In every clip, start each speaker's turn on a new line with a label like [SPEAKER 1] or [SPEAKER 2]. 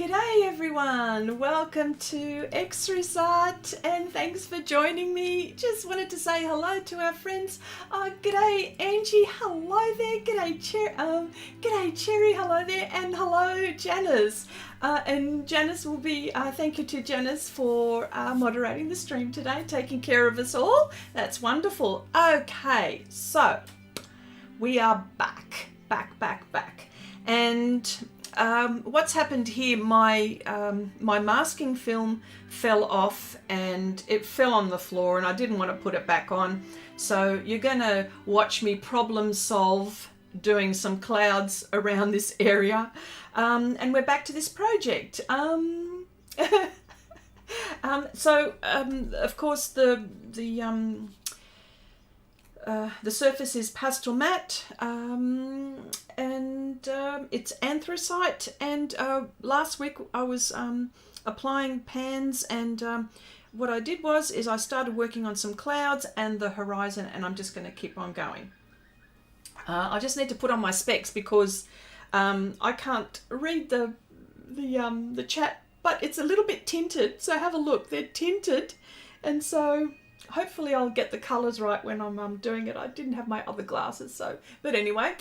[SPEAKER 1] G'day everyone, welcome to Xrissart and thanks for joining me. Just wanted to say hello to our friends. G'day Angie, hello there. G'day Cherry, hello there, and hello Janice. And Janice will be, thank you to Janice for moderating the stream today, taking care of us all. That's wonderful. Okay, so we are back. And what's happened here, my masking film fell off and it fell on the floor and I didn't want to put it back on. So you're going to watch me problem solve doing some clouds around this area. And we're back to this project. Of course, the surface is Pastelmat, and it's anthracite, and last week I was applying pans, and what I did is I started working on some clouds and the horizon, and I'm just going to keep on going. I just need to put on my specs because I can't read the chat, but it's a little bit tinted, so have a look. They're tinted, and so hopefully I'll get the colours right when I'm doing it. I didn't have my other glasses, so, but anyway,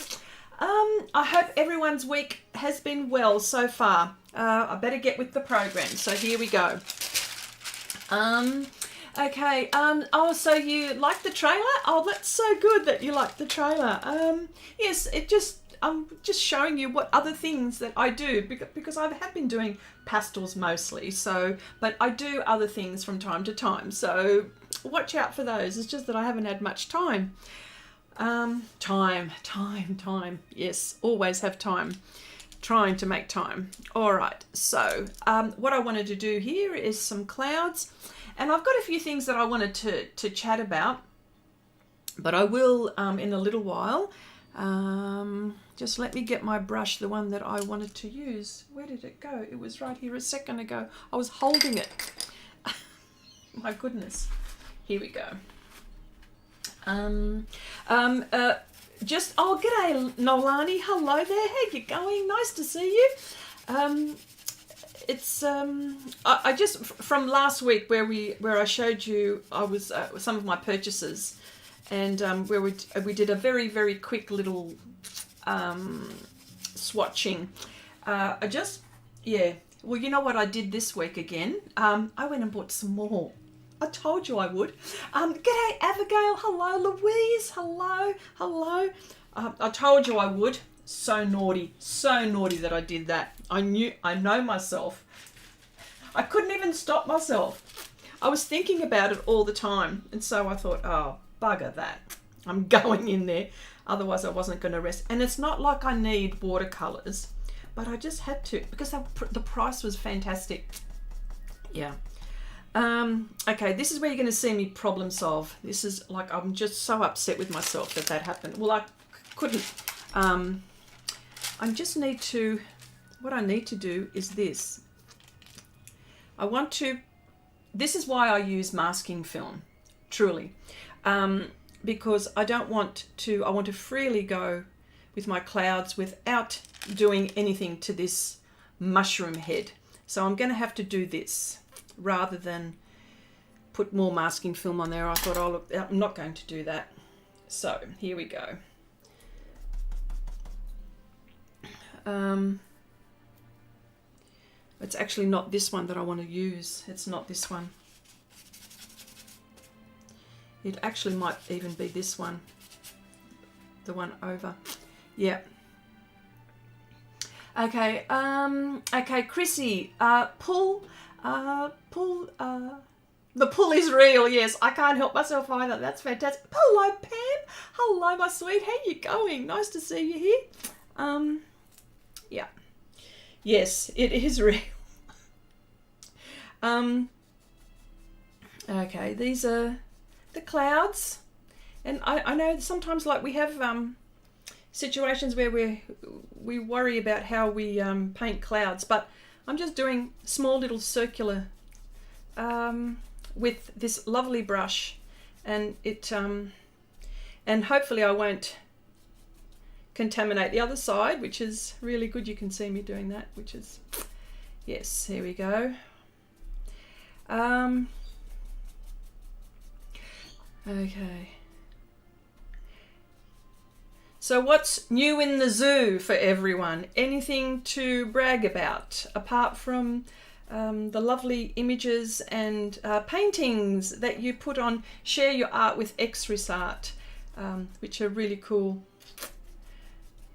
[SPEAKER 1] I hope everyone's week has been well so far. I better get with the program, so here we go. Okay, oh, so you like the trailer? Oh, that's so good that you like the trailer. Yes, I'm just showing you what other things that I do, because I have been doing pastels mostly, so, but I do other things from time to time, so watch out for those. It's just that I haven't had much time. Time. Yes, always have time. Trying to make time. All right, so what I wanted to do here is some clouds, and I've got a few things that I wanted to chat about, but I will in a little while. Just let me get my brush, the one that I wanted to use. Where did it go? It was right here a second ago. I was holding it. My goodness. Here we go. G'day Nolani. Hello there. How you going? Nice to see you. I just from last week where I showed you some of my purchases, and where we did a very, very quick little swatching. Well, you know what I did this week again? I went and bought some more. I told you I would. G'day Abigail, hello Louise, hello. I told you I would. So naughty that I did that. I know myself. I couldn't even stop myself. I was thinking about it all the time, and so I thought, oh, bugger that. I'm going in there. Otherwise I wasn't going to rest. And it's not like I need watercolors, but I just had to because the price was fantastic. Yeah. Okay, this is where you're going to see me problem solve. This is like, I'm just so upset with myself that happened. Well, I couldn't, what I need to do is this. This is why I use masking film, truly, because I want to freely go with my clouds without doing anything to this mushroom head. So I'm going to have to do this rather than put more masking film on there. I thought, oh look, I'm not going to do that. So here we go. It's actually not this one that I want to use. It's not this one. It actually might even be this one, the one over. Yeah. Okay. Okay, Chrissy. The pull is real. Yes, I can't help myself either. That's fantastic. Hello, Pam. Hello, my sweet. How you going? Nice to see you here. Yeah. Yes, it is real. Okay, these are the clouds, and I know sometimes like we have situations where we worry about how we paint clouds, but I'm just doing small little circular with this lovely brush, and and hopefully I won't contaminate the other side, which is really good. You can see me doing that, which is, Yes, here we go. Okay. So what's new in the zoo for everyone? Anything to brag about apart from the lovely images and paintings that you put on Share Your Art with Xrissart, which are really cool.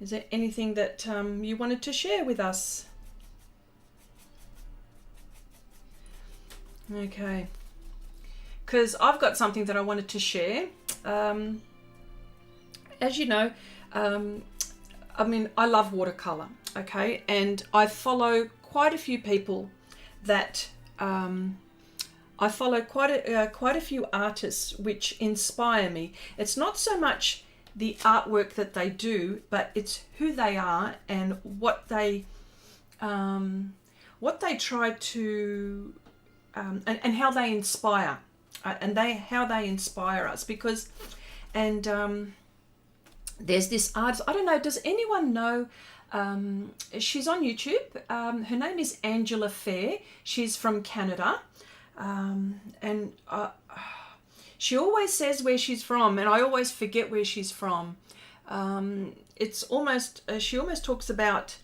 [SPEAKER 1] Is there anything that you wanted to share with us? Okay, because I've got something that I wanted to share. As you know, I mean, I love watercolor, okay, and I follow quite a few people that I follow quite a few artists which inspire me. It's not so much the artwork that they do, but it's who they are and what they try to and how they inspire, how they inspire us. Because there's this artist, I don't know, does anyone know, she's on YouTube, her name is Angela Fair, she's from Canada, and she always says where she's from, and I always forget where she's from. It's almost, she almost talks about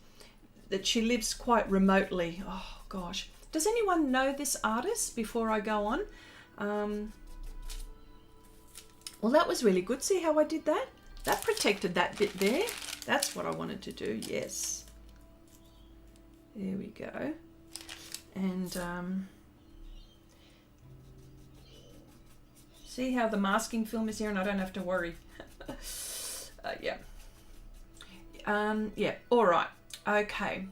[SPEAKER 1] that she lives quite remotely. Oh gosh, does anyone know this artist before I go on? Well, that was really good. See how I did that? That protected that bit there. That's what I wanted to do, yes. There we go. And see how the masking film is here and I don't have to worry. Yeah. Yeah, all right. Okay.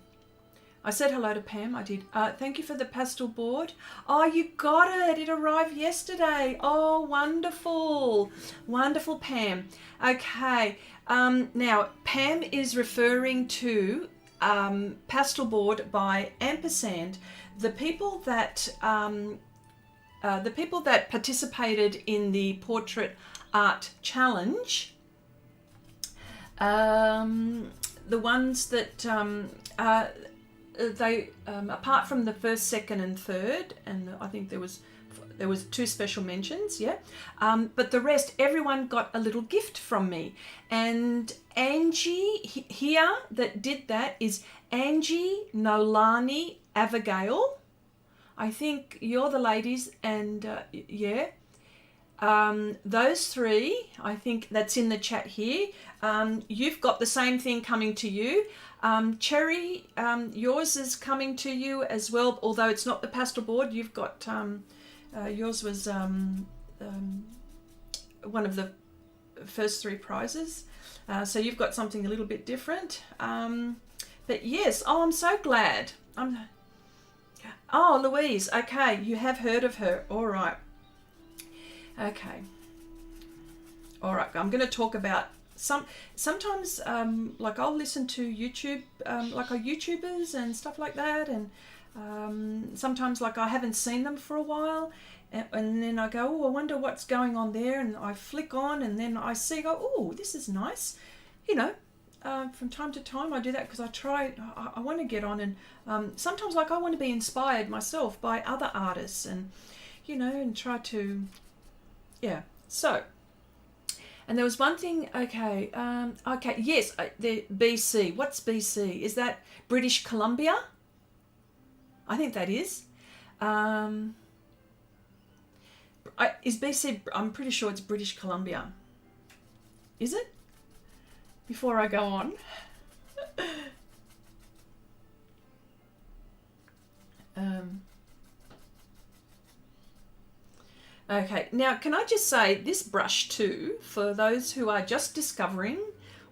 [SPEAKER 1] I said hello to Pam, I did. Thank you for the pastel board. Oh, you got it. It arrived yesterday. Oh, wonderful. Wonderful, Pam. Okay. Now, Pam is referring to pastel board by Ampersand. The people that participated in the portrait art challenge, the ones that they apart from the first, second and third, and I think there was 2 special mentions, yeah, but the rest, everyone got a little gift from me. And Angie here that did that is Angie, Nolani, Abigail. I think you're the ladies, and yeah, those 3, I think that's in the chat here. You've got the same thing coming to you. Cherry, yours is coming to you as well, although it's not the pastel board. You've got, yours was one of the first 3 prizes. So you've got something a little bit different. But yes, oh, I'm so glad. Oh, Louise, okay, you have heard of her. All right. Okay. All right, I'm going to talk about sometimes like I'll listen to YouTube, like our YouTubers and stuff like that, and sometimes like I haven't seen them for a while, and then I go, oh, I wonder what's going on there, and I flick on, and then I see, go, oh, this is nice, you know. From time to time I do that because I want to get on, and sometimes like I want to be inspired myself by other artists, and you know, and try to, yeah. So, and there was one thing, okay, okay, yes, the BC. What's BC? Is that British Columbia? I think that is. Is BC, I'm pretty sure it's British Columbia. Is it? Before I go on. Okay, now can I just say this brush too, for those who are just discovering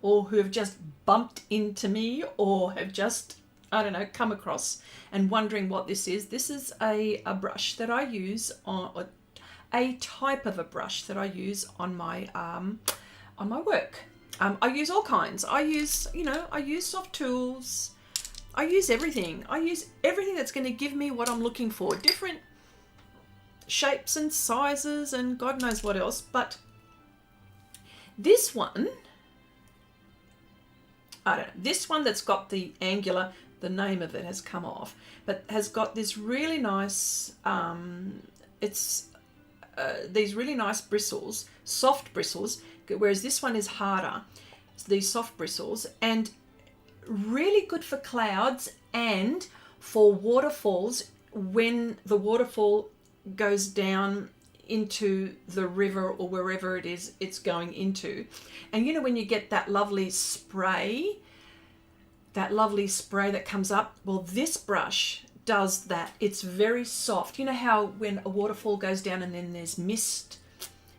[SPEAKER 1] or who have just bumped into me or have just, I don't know, come across and wondering what this is a brush that I use on, a type of a brush that I use on my work. I use all kinds. I use, you know, I use Sofft Tools. I use everything. I use everything that's going to give me what I'm looking for. Different shapes and sizes and God knows what else. But this one, I don't know, this one that's got the angular the name of it has come off, but has got this really nice, these really nice bristles, soft bristles, whereas this one is harder, these soft bristles, and really good for clouds and for waterfalls when the waterfall goes down into the river or wherever it is it's going into. And you know, when you get that lovely spray that comes up, well, this brush does that. It's very soft. You know how when a waterfall goes down and then there's mist,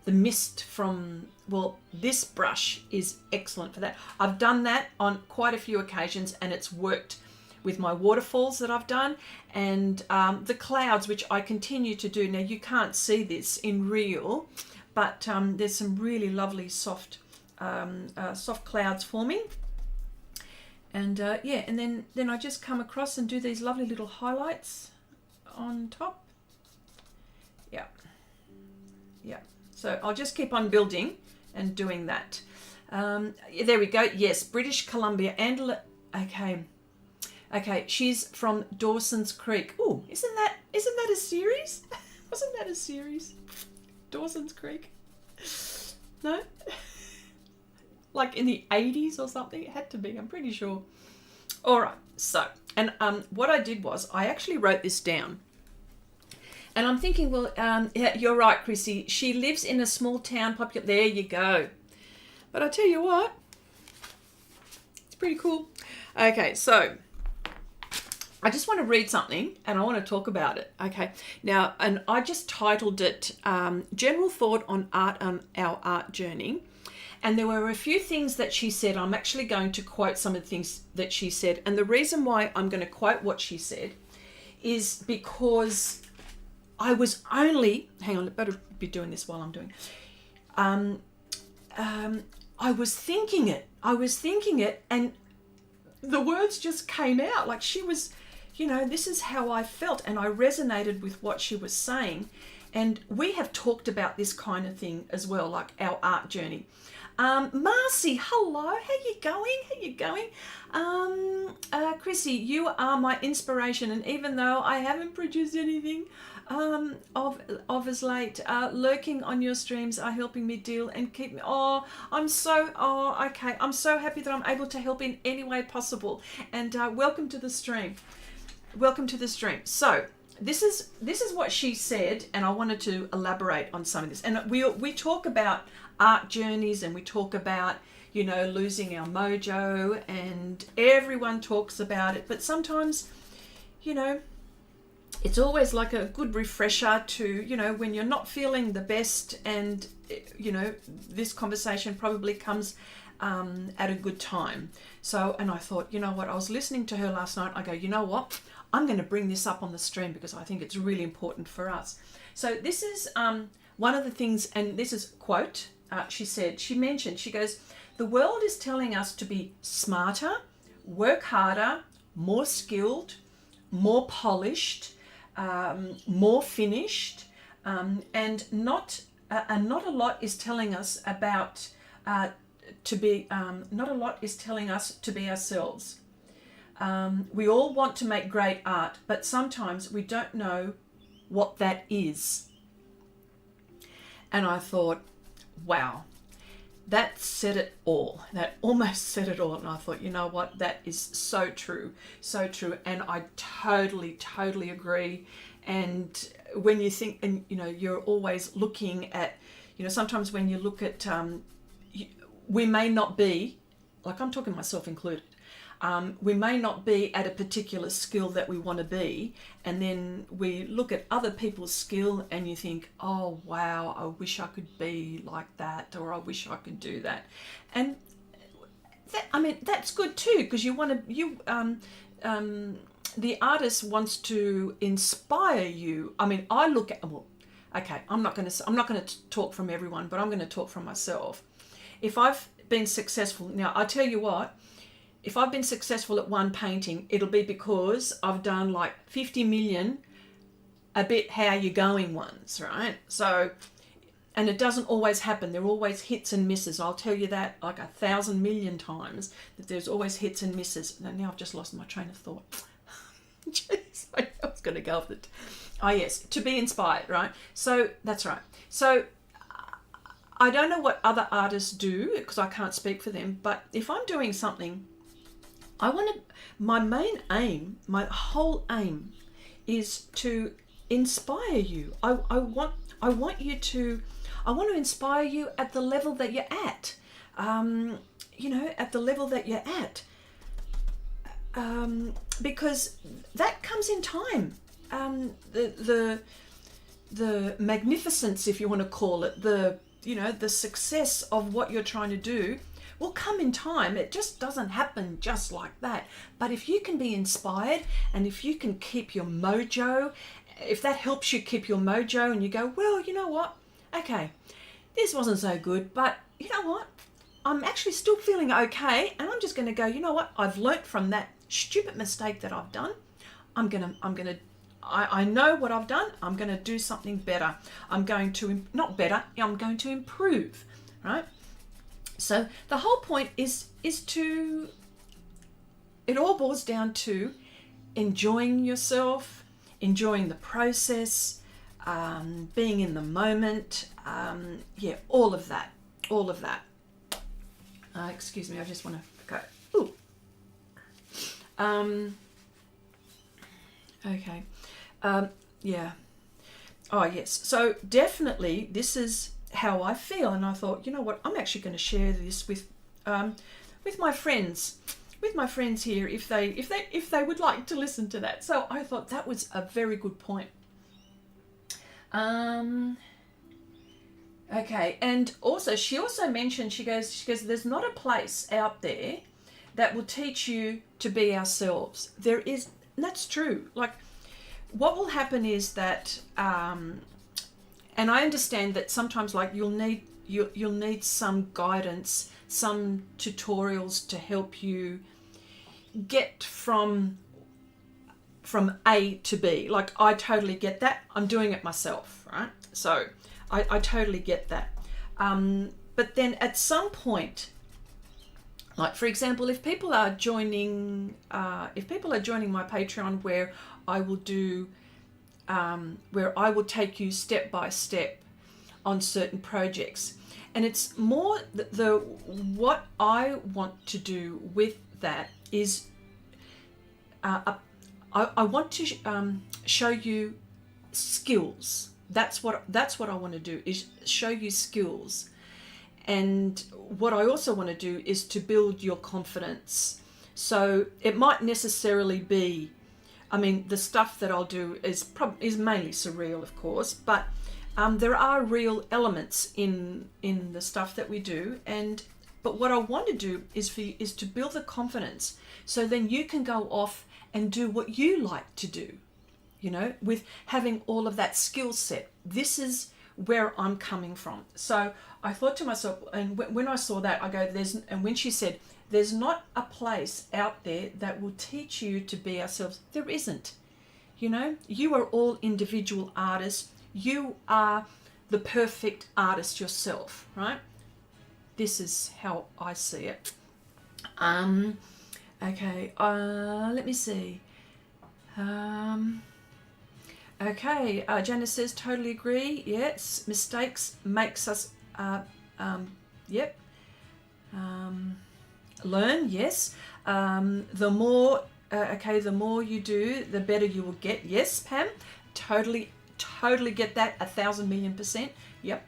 [SPEAKER 1] the mist from, well, this brush is excellent for that. I've done that on quite a few occasions and it's worked with my waterfalls that I've done, and the clouds, which I continue to do. Now you can't see this in real, but there's some really lovely soft clouds forming. And yeah, and then I just come across and do these lovely little highlights on top. Yeah, yeah. So I'll just keep on building and doing that. There we go. Yes, British Columbia. Angela. Okay, she's from Dawson's Creek. Oh, isn't that a series? Wasn't that a series? Dawson's Creek? No? Like in the 80s or something? It had to be, I'm pretty sure. All right, so, and what I did was I actually wrote this down. And I'm thinking, well, yeah, you're right, Chrissy. She lives in a small town, popular. There you go. But I tell you what, it's pretty cool. Okay, so I just want to read something and I want to talk about it. Okay, now, and I just titled it General Thought on Art on Our Art Journey. And there were a few things that she said. I'm actually going to quote some of the things that she said. And the reason why I'm going to quote what she said is because I was only, hang on, I better be doing this while I'm doing. I was thinking it, and the words just came out. Like she was, you know, this is how I felt, and I resonated with what she was saying. And we have talked about this kind of thing as well, like our art journey. Marcy, hello, how you going? Chrissy, you are my inspiration, and even though I haven't produced anything of as late, lurking on your streams are helping me deal and keep me, I'm so happy that I'm able to help in any way possible. And welcome to the stream. So this is what she said, and I wanted to elaborate on some of this. And we talk about art journeys, and we talk about, you know, losing our mojo, and everyone talks about it, but sometimes, you know, it's always like a good refresher to, you know, when you're not feeling the best, and, you know, this conversation probably comes at a good time. So, and I thought, you know what, I was listening to her last night. I go, you know what, I'm going to bring this up on the stream because I think it's really important for us. So this is one of the things, and this is a quote, she mentioned, she goes, the world is telling us to be smarter, work harder, more skilled, more polished, more finished, and not a lot is telling us about not a lot is telling us to be ourselves. We all want to make great art, but sometimes we don't know what that is. And I thought, wow, that said it all. That almost said it all. And I thought, you know what, that is so true, so true. And I totally agree. And when you think, and you know, you're always looking at, you know, sometimes when you look at, we may not be, like I'm talking myself included, we may not be at a particular skill that we want to be, and then we look at other people's skill and you think, oh wow, I wish I could be like that, or I wish I could do that. And that, I mean, that's good too, because you want to, the artist wants to inspire you. I mean, I look at, well, okay, I'm not going to talk from everyone, but I'm going to talk from myself. If I've been successful, now I tell you what, if I've been successful at one painting, it'll be because I've done like 50 million a bit how you going ones, right? So, and it doesn't always happen. There are always hits and misses. I'll tell you that like 1,000 million times, that there's always hits and misses. And now I've just lost my train of thought. Jeez, I was going to go off it. Oh yes, to be inspired, right? So that's right. So I don't know what other artists do because I can't speak for them, but if I'm doing something, I want to, my main aim, my whole aim is to inspire you. I want to inspire you at the level that you're at. You know, at the level that you're at. Because that comes in time. The magnificence, if you want to call it, the success of what you're trying to do will come in time. It just doesn't happen just like that. But if you can be inspired, and if you can keep your mojo, if that helps you keep your mojo, and you go, well, you know what? Okay, this wasn't so good, but you know what? I'm actually still feeling okay, and I'm just going to go, you know what? I've learnt from that stupid mistake that I've done. I know what I've done. I'm going to do something better. I'm going to, not better, I'm going to improve, right? So the whole point is to, it all boils down to enjoying yourself, enjoying the process, being in the moment. Yeah, all of that. Excuse me, I just want to go. Ooh. Okay. Yeah. Oh yes. So definitely this is how I feel, and I thought, you know what, I'm actually going to share this with my friends, here, if they would like to listen to that. So I thought that was a very good point. Okay, and also she also mentioned, she goes, there's not a place out there that will teach you to be ourselves. There is, and that's true. Like, what will happen is that, and I understand that sometimes, like, you'll need some guidance, some tutorials to help you get from A to B. Like, I totally get that. I'm doing it myself, right? So I totally get that. But then at some point, like, for example, if people are joining my Patreon, where I will do, where I will take you step by step on certain projects, and it's more what I want to do with that is, I want to show you skills. That's what I want to do, is show you skills. And what I also want to do is to build your confidence. So it might necessarily be, I mean, the stuff that I'll do is mainly surreal, of course, but there are real elements in the stuff that we do. But what I want to do is to build the confidence, so then you can go off and do what you like to do, you know, with having all of that skill set. This is where I'm coming from. So I thought to myself, and when I saw that, I go, and when she said, there's not a place out there that will teach you to be ourselves, there isn't. You know, you are all individual artists. You are the perfect artist yourself, right? This is how I see it. Okay, let me see. Okay, Janice says, totally agree. Yes, mistakes makes us, yep. Learn, yes. The more you do, the better you will get. Yes, Pam, totally get that, 1,000,000,000%. Yep.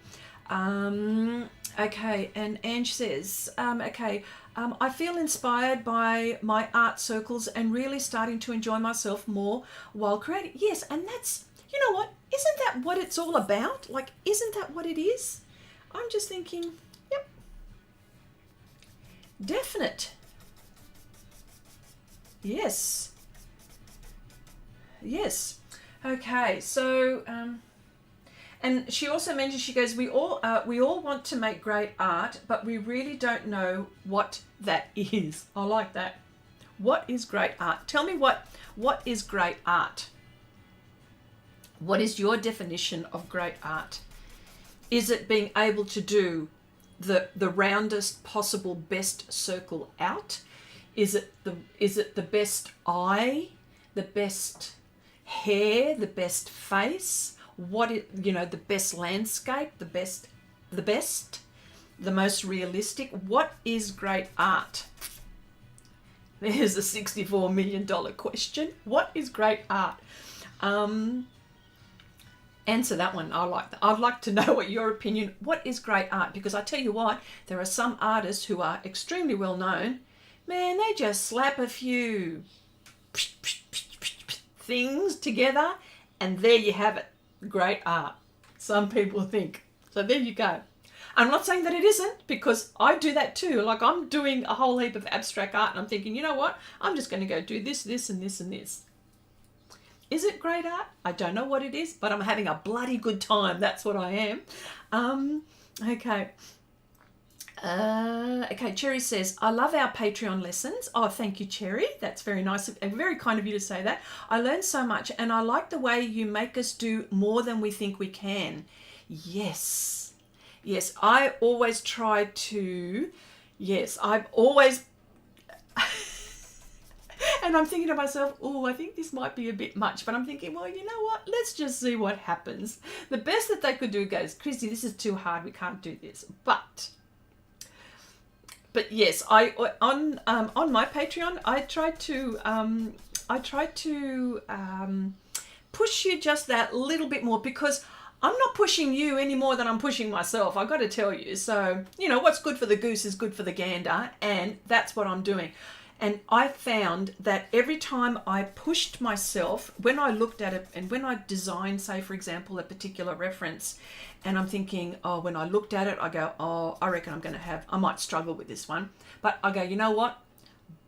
[SPEAKER 1] Okay, and Ange says, I feel inspired by my art circles and really starting to enjoy myself more while creating. Yes, and that's, you know what, isn't that what it's all about? Like, isn't that what it is? I'm just thinking, yep, definite. Yes. Okay, so and she also mentioned, she goes, we all want to make great art, but we really don't know what that is. I like that. What is great art? Tell me what is great art? What is your definition of great art? Is it being able to do the roundest possible best circle out? Is it the best eye, the best hair, the best face? The best landscape, the most realistic? What is great art? There's a $64 million question. What is great art? Answer that one. I'd like to know what your opinion. What is great art? Because I tell you what, there are some artists who are extremely well known. Man, they just slap a few things together, and there you have it. Great art. Some people think. So there you go. I'm not saying that it isn't, because I do that too. Like, I'm doing a whole heap of abstract art, and I'm thinking, you know what? I'm just going to go do this, this, and this, and this. Is it great art? I don't know what it is, but I'm having a bloody good time. That's what I am. Okay. Okay, Cherry says, I love our Patreon lessons. Oh, thank you, Cherry. That's very nice and very kind of you to say that. I learned so much, and I like the way you make us do more than we think we can. Yes. Yes, I always try to, I've always, and I'm thinking to myself, oh, I think this might be a bit much, but I'm thinking, well, you know what? Let's just see what happens. The best that they could do goes, Christy, this is too hard. We can't do this. But yes, on my Patreon, I try to push you just that little bit more, because I'm not pushing you any more than I'm pushing myself. I've got to tell you. So, what's good for the goose is good for the gander, and that's what I'm doing. And I found that every time I pushed myself, when I looked at it and when I designed, say, for example, a particular reference, and I'm thinking, oh, when I looked at it, I go, oh, I reckon I might struggle with this one. But I go, you know what?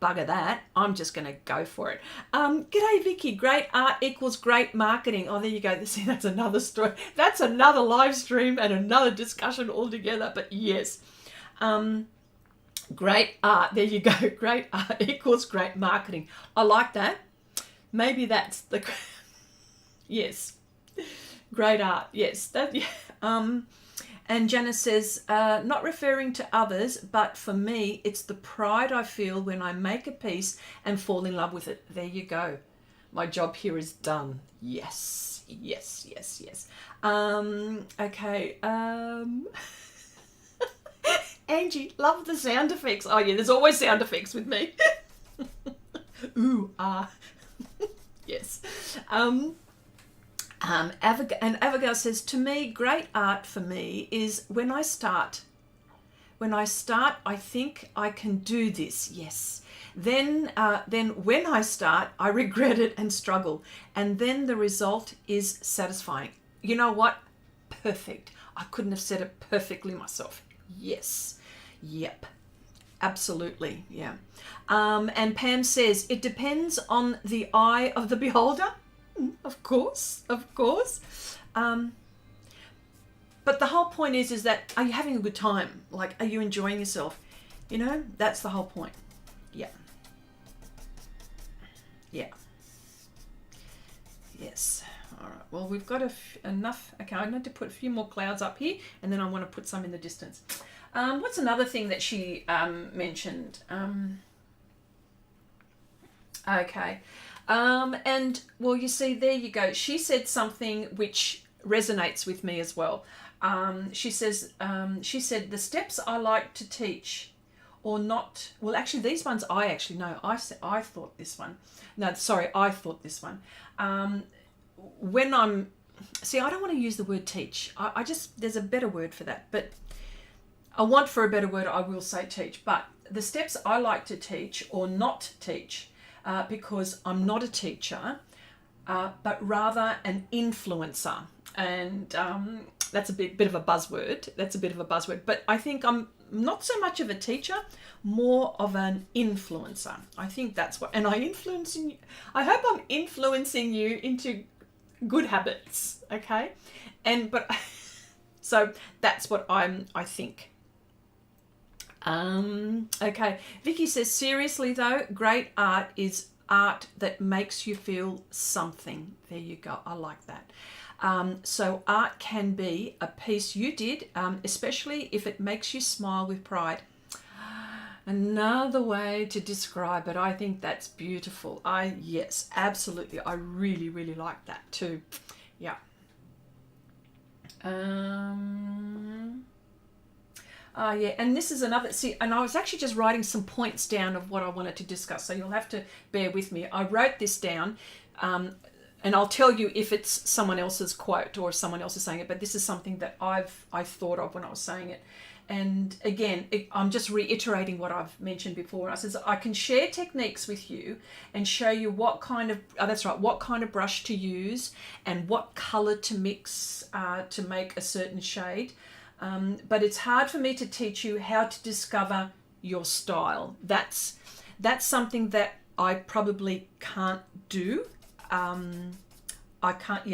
[SPEAKER 1] Bugger that. I'm just going to go for it. G'day, Vicky. Great art equals great marketing. Oh, there you go. See, that's another story. That's another live stream and another discussion altogether. But yes. Great art. There you go. Great art equals great marketing. I like that. Maybe that's the... Yes. Great art. Yes. That. Yeah. And Janice says, not referring to others, but for me, it's the pride I feel when I make a piece and fall in love with it. There you go. My job here is done. Yes. Yes, yes, yes. Okay. Angie, love the sound effects. Oh, yeah, there's always sound effects with me. Ooh, ah. Yes. Abigail says, to me, great art for me is when I start, I think I can do this. Yes. Then when I start, I regret it and struggle. And then the result is satisfying. You know what? Perfect. I couldn't have said it perfectly myself. Yes. Yep. Absolutely. Yeah. And Pam says, it depends on the eye of the beholder. Of course. But the whole point is that, are you having a good time? Like, are you enjoying yourself? That's the whole point. Yeah. Yeah. Yes. All right. Well, we've got enough. Okay, I need to put a few more clouds up here, and then I want to put some in the distance. What's another thing that she mentioned? Okay. And well, you see, there you go. She said something which resonates with me as well. She said the steps I like to teach or not. Well, actually, these ones I actually know. I thought this one. No, sorry, I thought this one. When I don't want to use the word teach. I just, there's a better word for that, but I want for a better word, I will say teach. But the steps I like to teach or not teach, because I'm not a teacher, but rather an influencer. And that's a bit of a buzzword. But I think I'm not so much of a teacher, more of an influencer. I think that's what, and I hope I'm influencing you into good habits, okay? So that's what I think. Okay, Vicky says, seriously though, great art is art that makes you feel something. There you go. I like that. So art can be a piece you did, especially if it makes you smile with pride. Another way to describe it. I think that's beautiful. Yes, absolutely. I really, really like that too. Yeah. Yeah, and this is another, see, and I was actually just writing some points down of what I wanted to discuss, so you'll have to bear with me. I wrote this down, and I'll tell you if it's someone else's quote or someone else is saying it, but this is something that I thought of when I was saying it. And again, I'm just reiterating what I've mentioned before. I says I can share techniques with you and show you what kind of, what kind of brush to use and what color to mix to make a certain shade. But it's hard for me to teach you how to discover your style. That's something that I probably can't do. I can't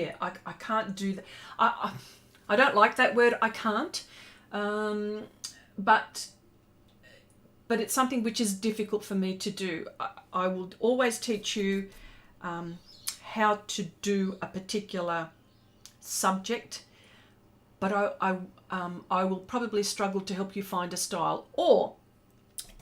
[SPEAKER 1] do that. I don't like that word, I can't. But it's something which is difficult for me to do. I will always teach you how to do a particular subject, but I will probably struggle to help you find a style. Or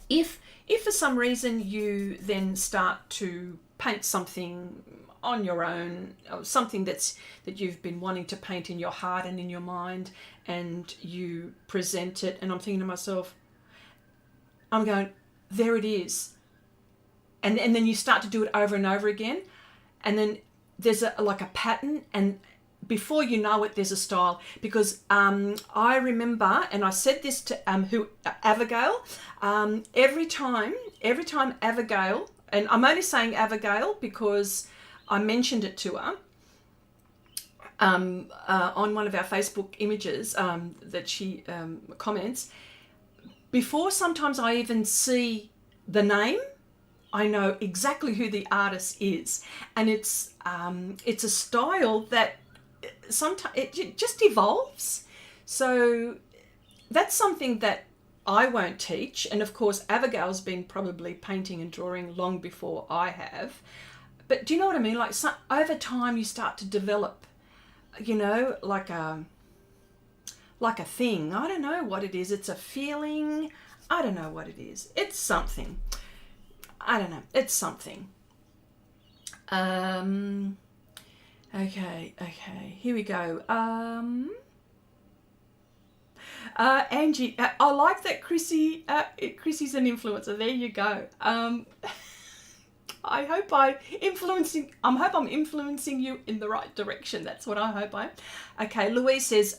[SPEAKER 1] if for some reason you then start to paint something on your own, something that you've been wanting to paint in your heart and in your mind, and you present it, and I'm thinking to myself, I'm going, there it is, and then you start to do it over and over again, and then there's like a pattern, and before you know it, there's a style. Because I remember, and I said this to Abigail, every time Abigail, and I'm only saying Abigail because I mentioned it to her on one of our Facebook images that she comments. Before sometimes I even see the name, I know exactly who the artist is, and it's a style that sometimes it just evolves. So that's something that I won't teach, and of course Abigail's been probably painting and drawing long before I have. But do you know what I mean? Like, over time you start to develop, like a thing. I don't know what it is. It's a feeling. I don't know what it is. It's something. I don't know. It's something. Okay. Here we go. Angie, I like that Chrissy's an influencer. There you go. I hope I'm influencing you in the right direction. That's what I hope I am. Okay, Louise says,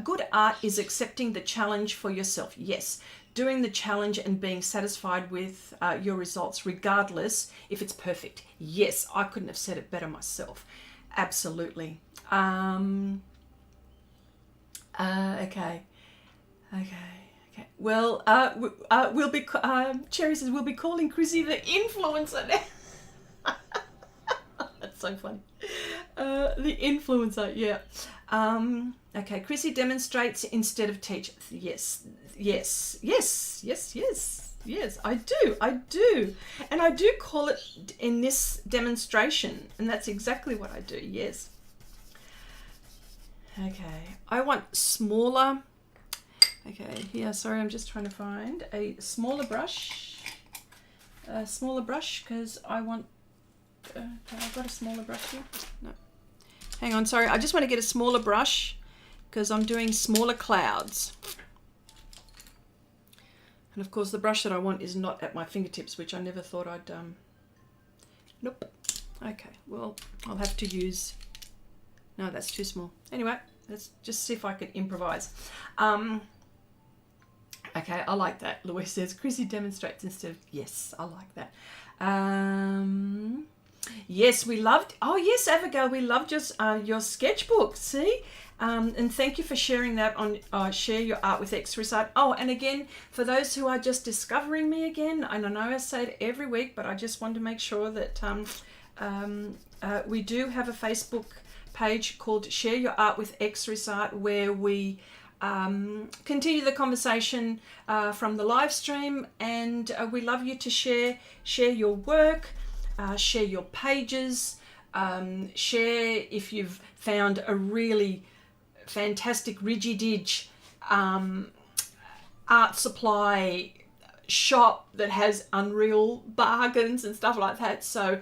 [SPEAKER 1] good art is accepting the challenge for yourself. Yes, doing the challenge and being satisfied with your results, regardless if it's perfect. Yes, I couldn't have said it better myself. Absolutely. Okay. Well, we'll be. Cherry says we'll be calling Chrissy the influencer now. That's so funny. The influencer, yeah. Okay, Chrissy demonstrates instead of teach. Yes. I do, and I do call it in this demonstration, and that's exactly what I do. Yes. Okay, I want smaller. Okay, here, sorry, I'm just trying to find a smaller brush. Because I want, I've got a smaller brush here. No, hang on, sorry, I just want to get a smaller brush because I'm doing smaller clouds. And of course the brush that I want is not at my fingertips, which I never thought I'd, nope. Okay, well, I'll have to use, no, that's too small. Anyway, let's just see if I can improvise. Okay, I like that. Louise says, Chrissy demonstrates instead of, yes, I like that. Yes, we loved, oh yes, Abigail, we loved your sketchbook, see? And thank you for sharing that on Share Your Art with Xrissart. Oh, and again, for those who are just discovering me again, and I know I say it every week, but I just want to make sure that we do have a Facebook page called Share Your Art with Xrissart, where we continue the conversation from the live stream, and we love you to share your work, share your pages, share if you've found a really fantastic Rigididge art supply shop that has unreal bargains and stuff like that. So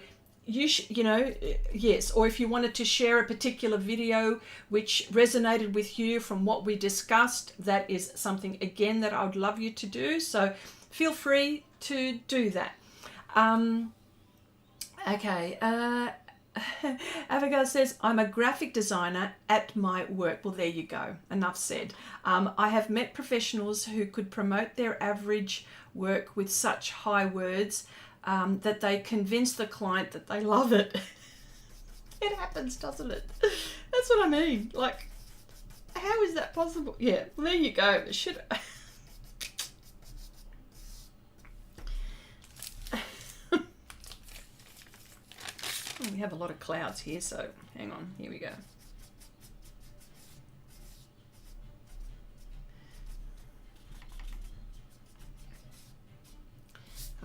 [SPEAKER 1] you know, yes, or if you wanted to share a particular video which resonated with you from what we discussed, that is something again that I would love you to do. So feel free to do that. Okay. Abigail says, I'm a graphic designer at my work. Well, there you go. Enough said. I have met professionals who could promote their average work with such high words that they convince the client that they love it. It happens, doesn't it? That's what I mean. Like, how is that possible? Yeah, well, there you go. It should... We have a lot of clouds here, so hang on. Here we go.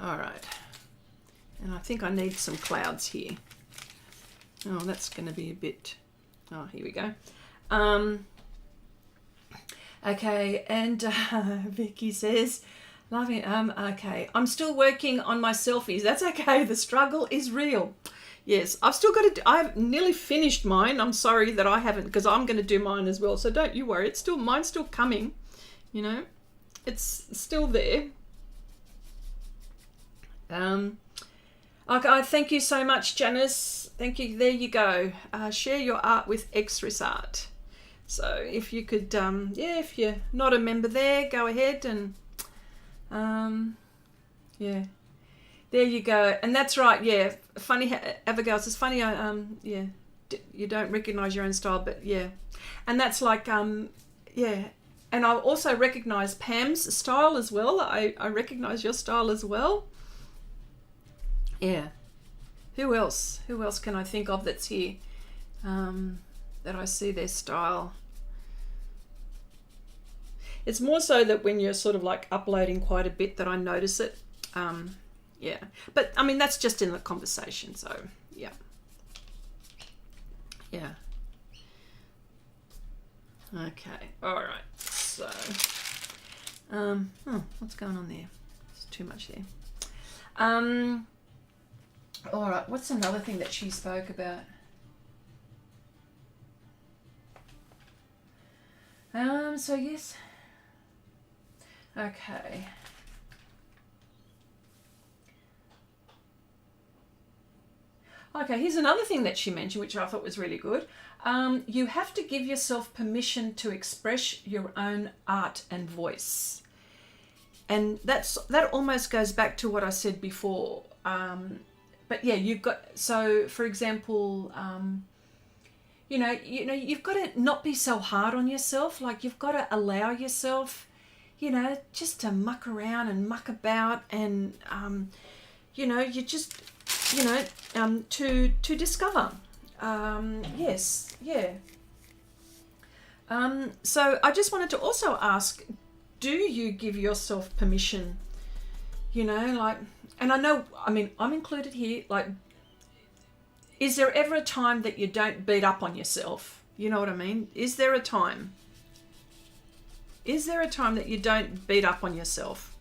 [SPEAKER 1] All right. And I think I need some clouds here. Oh, that's going to be a bit... Oh, here we go. Okay, and Vicky says... Loving, okay. I'm still working on my selfies. That's okay. The struggle is real. Yes, I've still got to. I've nearly finished mine. I'm sorry that I haven't, because I'm going to do mine as well. So don't you worry. It's still mine's still coming. You know, it's still there. Okay, thank you so much, Janice. Thank you. There you go. Share your art with Xrissart. So if you could, yeah, if you're not a member there, go ahead and, yeah. There you go. And that's right, yeah. Funny, Abigail says, funny, yeah, you don't recognize your own style, but yeah. And that's like, yeah. And I also recognize Pam's style as well. I recognize your style as well. Yeah. Who else? Who else can I think of that's here that I see their style? It's more so that when you're sort of like uploading quite a bit that I notice it. Yeah, but I mean, that's just in the conversation. So yeah. Yeah. Okay. All right. So, oh, what's going on there? There's too much there. All right. What's another thing that she spoke about? So yes. Okay. Okay, here's another thing that she mentioned, which I thought was really good. You have to give yourself permission to express your own art and voice. And that almost goes back to what I said before. But yeah, you've got, so for example, you know, you've got to not be so hard on yourself. Like, you've got to allow yourself, you know, just to muck around and muck about, and, you know, you just, you know, to discover. Yes, yeah. So I just wanted to also ask, do you give yourself permission? You know, like, and I know, I mean, I'm included here, like, is there ever a time that you don't beat up on yourself? You know what I mean? Is there a time? Is there a time that you don't beat up on yourself?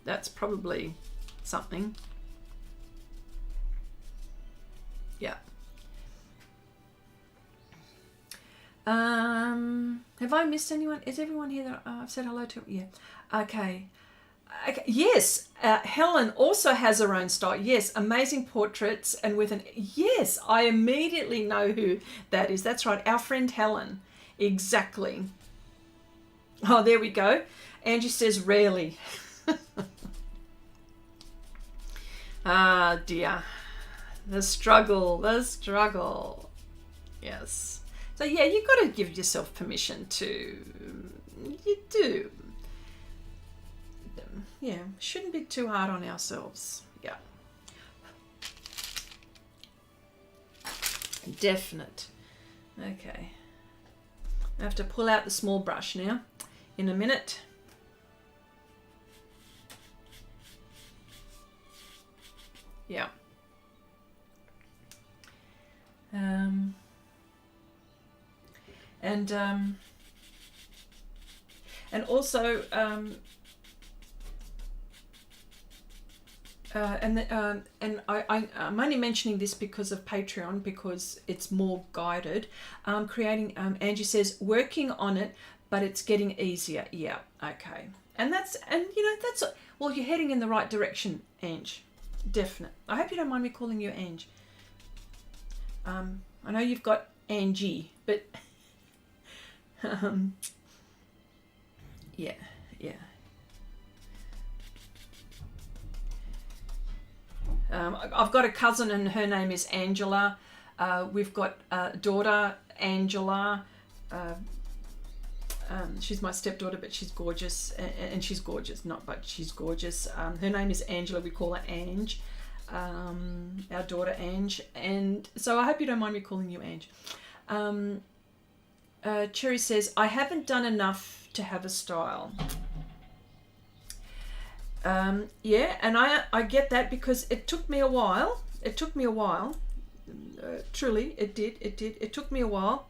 [SPEAKER 1] That's probably something. Yeah. Have I missed anyone? Is everyone here that I've said hello to? Yeah. Okay. Okay. Yes. Helen also has her own style. Yes. Amazing portraits, and with an, yes, I immediately know who that is. That's right. Our friend Helen. Exactly. Oh, there we go. Angie says rarely. Ah, dear. The struggle. Yes. So yeah, you've got to give yourself permission to, you do. Yeah, shouldn't be too hard on ourselves. Yeah. Definite. Okay. I have to pull out the small brush now in a minute. Yeah. And also, I'm only mentioning this because of Patreon, because it's more guided. Creating, Angie says, working on it, but it's getting easier. Yeah, okay. And that's, well, you're heading in the right direction, Ange. Definite. I hope you don't mind me calling you Ange. I know you've got Angie, but yeah. I've got a cousin and her name is Angela. We've got a daughter, Angela. She's my stepdaughter, but she's gorgeous, and she's gorgeous, she's gorgeous. Her name is Angela. We call her Ange. Our daughter Ange. And so I hope you don't mind me calling you Ange. Cherry says, I haven't done enough to have a style. Yeah, and I get that, because it took me a while. Truly, it did. It took me a while.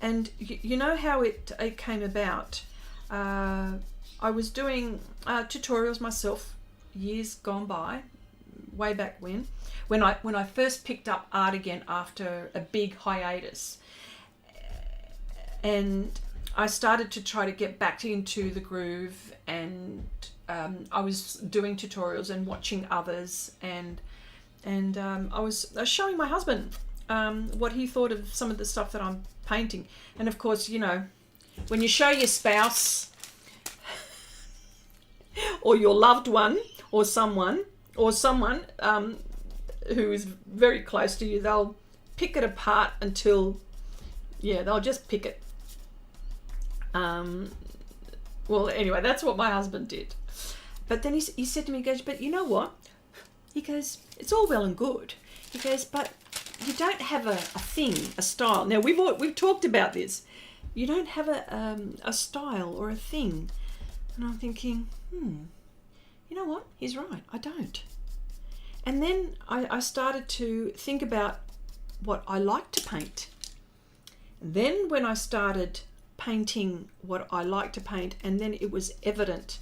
[SPEAKER 1] And you know how it came about. I was doing tutorials myself years gone by, way back when I first picked up art again after a big hiatus. And I started to try to get back into the groove, and I was doing tutorials and watching others, and I was showing my husband what he thought of some of the stuff that I'm painting. And of course, you know, when you show your spouse or your loved one or someone who is very close to you, they'll pick it apart until, yeah, they'll just pick it. Well, anyway, that's what my husband did. But then he said to me, he goes, but you know what? He goes, it's all well and good. He goes, but you don't have a thing, a style. Now, we've talked about this. You don't have a style or a thing. And I'm thinking, you know what? He's right. I don't. And then I started to think about what I like to paint. And then when I started painting what I like to paint, and then it was evident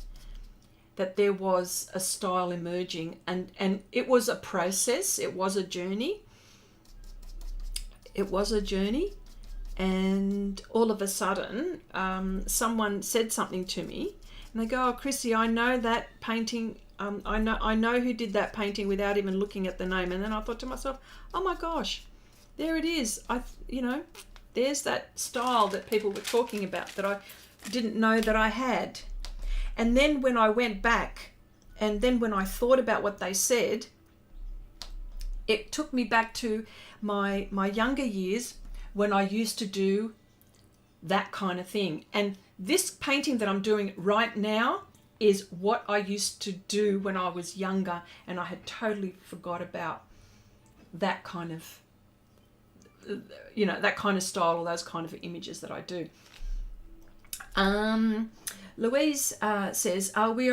[SPEAKER 1] that there was a style emerging, and it was a process, it was a journey. And all of a sudden, someone said something to me, and they go, oh, Chrissy, I know that painting, I know who did that painting without even looking at the name. And then I thought to myself, oh my gosh, there it is. There's that style that people were talking about that I didn't know that I had. And then when I went back, and then when I thought about what they said, it took me back to my younger years when I used to do that kind of thing. And this painting that I'm doing right now is what I used to do when I was younger, and I had totally forgot about that kind of, that kind of style or those kind of images that I do. Louise says, we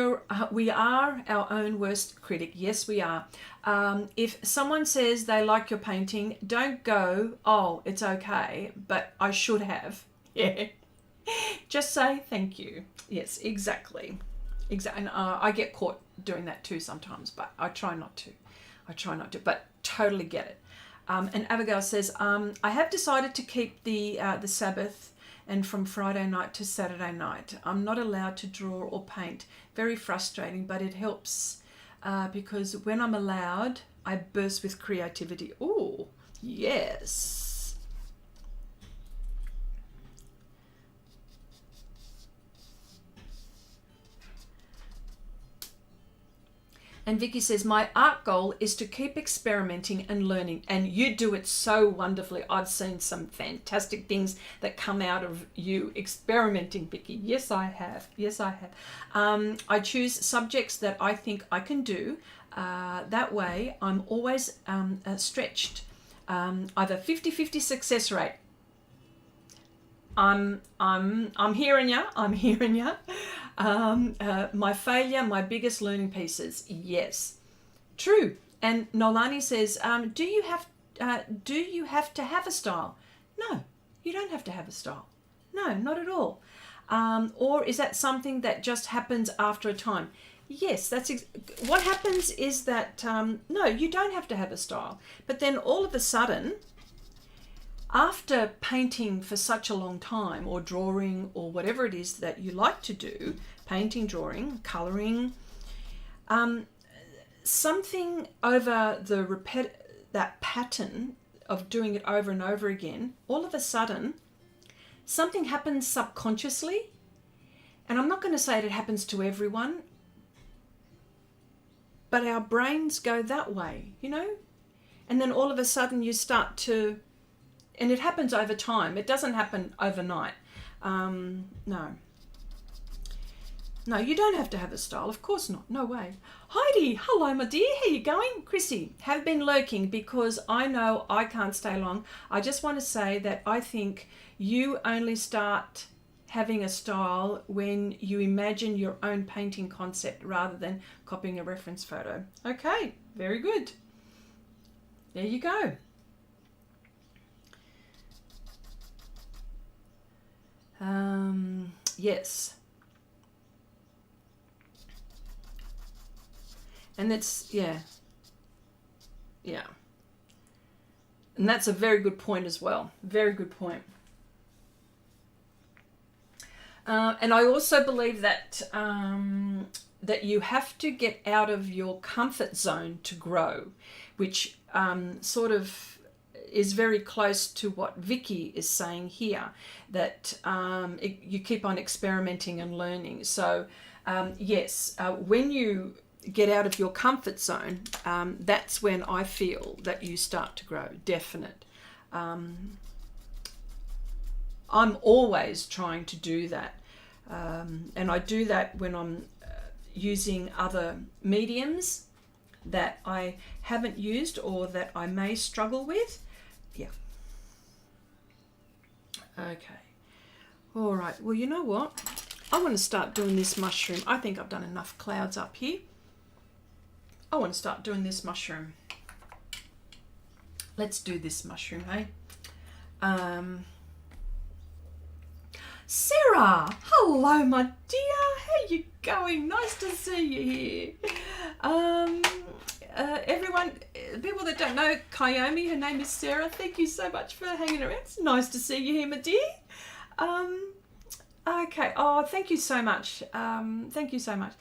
[SPEAKER 1] are our own worst critic. Yes, we are. If someone says they like your painting, don't go, oh, it's okay, but I should have. Yeah. Just say thank you. Yes, exactly. And I get caught doing that too sometimes, but I try not to, but totally get it. And Abigail says, I have decided to keep the Sabbath and from Friday night to Saturday night. I'm not allowed to draw or paint. Very frustrating, but it helps because when I'm allowed, I burst with creativity. Oh, yes. And Vicky says, my art goal is to keep experimenting and learning. And you do it so wonderfully. I've seen some fantastic things that come out of you experimenting, Vicky. Yes, I have. I choose subjects that I think I can do. That way, I'm always stretched. Either 50-50 success rate. I'm hearing ya. My failure, my biggest learning pieces. Yes, true. And Nolani says, do you have do you have to have a style? No, you don't have to have a style. No, not at all. Or is that something that just happens after a time? Yes, what happens is that, no, you don't have to have a style. But then all of a sudden, after painting for such a long time, or drawing, or whatever it is that you like to do, painting, drawing, colouring, something over that pattern of doing it over and over again, all of a sudden, something happens subconsciously. And I'm not going to say it happens to everyone, but our brains go that way, you know? And then all of a sudden you start to, and it happens over time. It doesn't happen overnight. No. No, you don't have to have a style. Of course not. No way. Heidi, hello, my dear. How you going? Chrissy, have been lurking because I know I can't stay long. I just want to say that I think you only start having a style when you imagine your own painting concept rather than copying a reference photo. Okay, very good. There you go. Yes. And that's, yeah. And that's a very good point as well. Very good point. And I also believe that that you have to get out of your comfort zone to grow, which sort of is very close to what Vicky is saying here, that you keep on experimenting and learning. So yes, when you get out of your comfort zone, that's when I feel that you start to grow, definite. I'm always trying to do that. And I do that when I'm using other mediums that I haven't used or that I may struggle with. Yeah. Okay. All right. Well, you know what? I want to start doing this mushroom. I think I've done enough clouds up here. I want to start doing this mushroom. Let's do this mushroom, hey? Sarah, hello, my dear. How you going? Nice to see you here. Everyone, people that don't know Kayomi, her name is Sarah. Thank you so much for hanging around. It's nice to see you here, my dear. Okay. Oh, thank you so much. Thank you so much.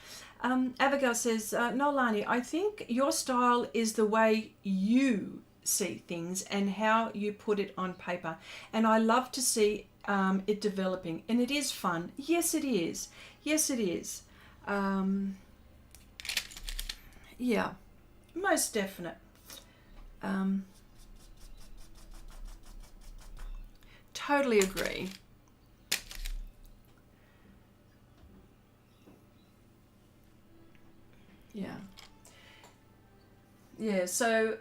[SPEAKER 1] Abigail says, Nolani, I think your style is the way you see things and how you put it on paper. And I love to see it developing. And it is fun. Yes, it is. Yes, it is. Yeah, most definite. Totally agree. Yeah, so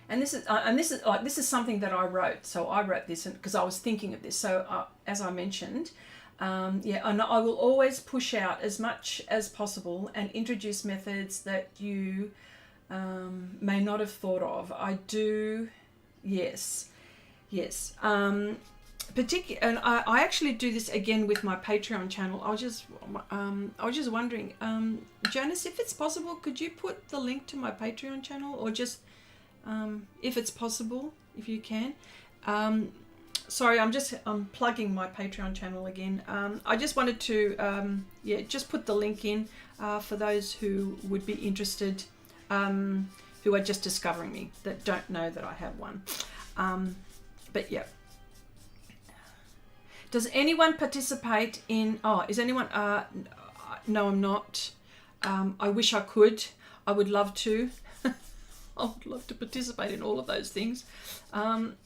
[SPEAKER 1] and this is something that I wrote. So I wrote this because I was thinking of this. So as I mentioned, yeah, and I will always push out as much as possible and introduce methods that you may not have thought of. I do, yes. And I actually do this again with my Patreon channel. I was just wondering, Janice, if it's possible, could you put the link to my Patreon channel, or just if it's possible, if you can. Sorry, I'm plugging my Patreon channel again. I just wanted to just put the link in for those who would be interested, who are just discovering me, that don't know that I have one. But yeah. Does anyone participate in, is anyone, no, I'm not. I wish I could. I would love to. I would love to participate in all of those things. I'm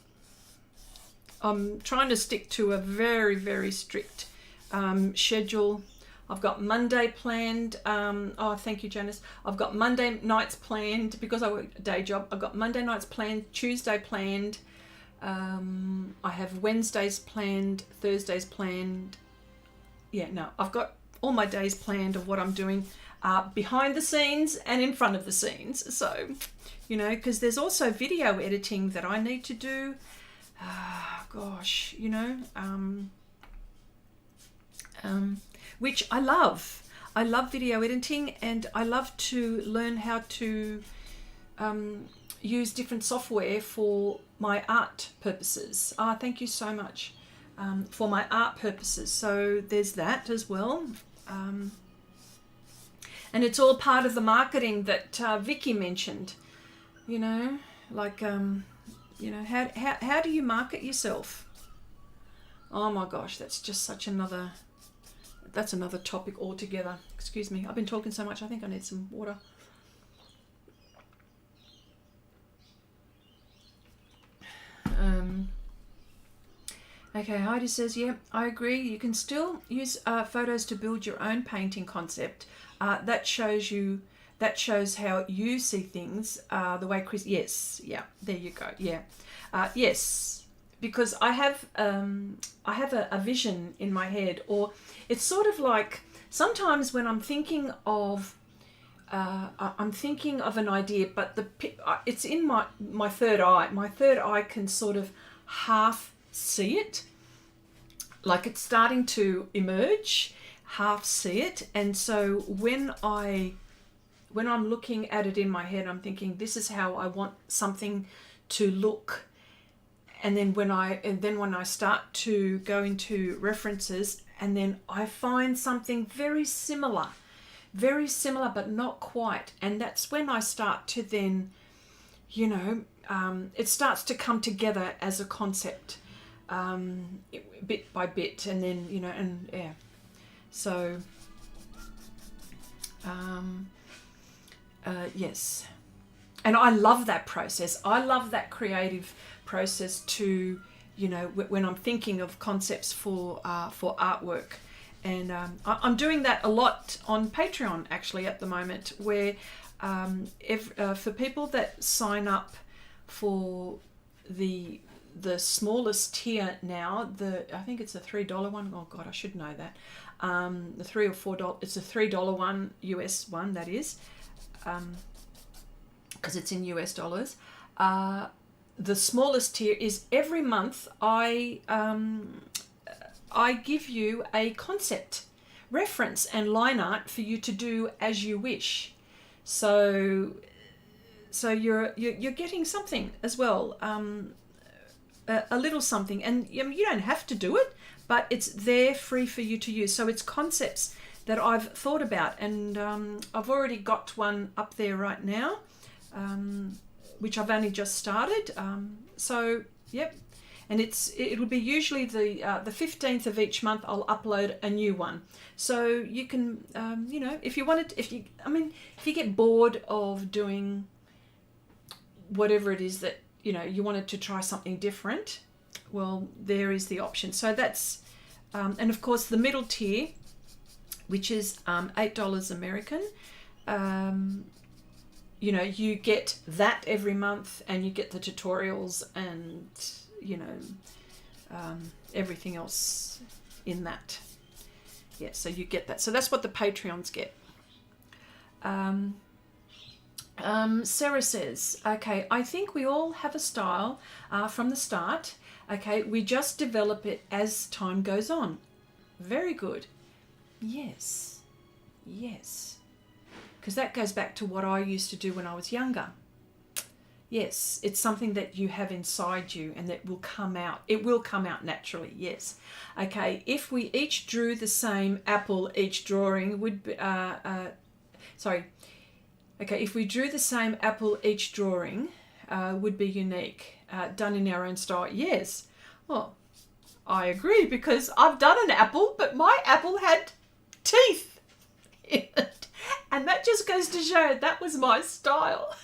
[SPEAKER 1] trying to stick to a very, very strict schedule. I've got Monday planned. Thank you, Janice. I've got Monday nights planned because I work a day job. I've got Monday nights planned, Tuesday planned. I have Wednesdays planned, Thursdays planned. Yeah, no, I've got all my days planned of what I'm doing behind the scenes and in front of the scenes. So, you know, because there's also video editing that I need to do. Gosh, you know, which I love. I love video editing, and I love to learn how to use different software for my art purposes. Thank you so much. For my art purposes. So there's that as well. And it's all part of the marketing that Vicky mentioned. You know, like, you know, how do you market yourself? Oh my gosh, that's just such another, that's another topic altogether. Excuse me, I've been talking so much, I think I need some water. Okay, Heidi says, yeah, I agree. You can still use photos to build your own painting concept. That shows how you see things. The way Chris, yes, yeah, there you go, yeah, yes, because I have a vision in my head, or it's sort of like sometimes when I'm thinking of an idea, but it's in my third eye. My third eye can sort of half see it, like it's starting to emerge, half see it. And so when I'm looking at it in my head, I'm thinking, this is how I want something to look. And then when I start to go into references, and then I find something very similar, but not quite. And that's when I start to then, you know, it starts to come together as a concept, bit by bit, and then, you know, and yeah. So, yes. And I love that process. I love that creative process to, you know, when I'm thinking of concepts for artwork. And I'm doing that a lot on Patreon actually at the moment, where for people that sign up for the smallest tier now, I think it's a $3 one. Oh God, I should know that. The $3 or $4. It's a $3 one, US one, that is, because it's in US dollars. The smallest tier is every month I give you a concept reference and line art for you to do as you wish. So you're getting something as well, a little something, and you don't have to do it, but it's there free for you to use. So it's concepts that I've thought about, and I've already got one up there right now, which I've only just started. So yep. And it'll be usually the 15th of each month. I'll upload a new one, so you can, you know, if you wanted, if you get bored of doing whatever it is that, you know, you wanted to try something different, well, there is the option. So that's, and of course the middle tier, which is $8 American. You know, you get that every month, and you get the tutorials and, you know, everything else in that. Yeah, so you get that. So that's what the Patreons get. Sarah says, okay, I think we all have a style from the start. Okay, we just develop it as time goes on. Very good. Yes. Yes. Because that goes back to what I used to do when I was younger. Yes, it's something that you have inside you, and that will come out. It will come out naturally, yes. Okay, if we each drew the same apple, each drawing would be, Okay, if we drew the same apple, each drawing would be unique, done in our own style. Yes. Well, I agree, because I've done an apple, but my apple had teeth in it. And that just goes to show that was my style.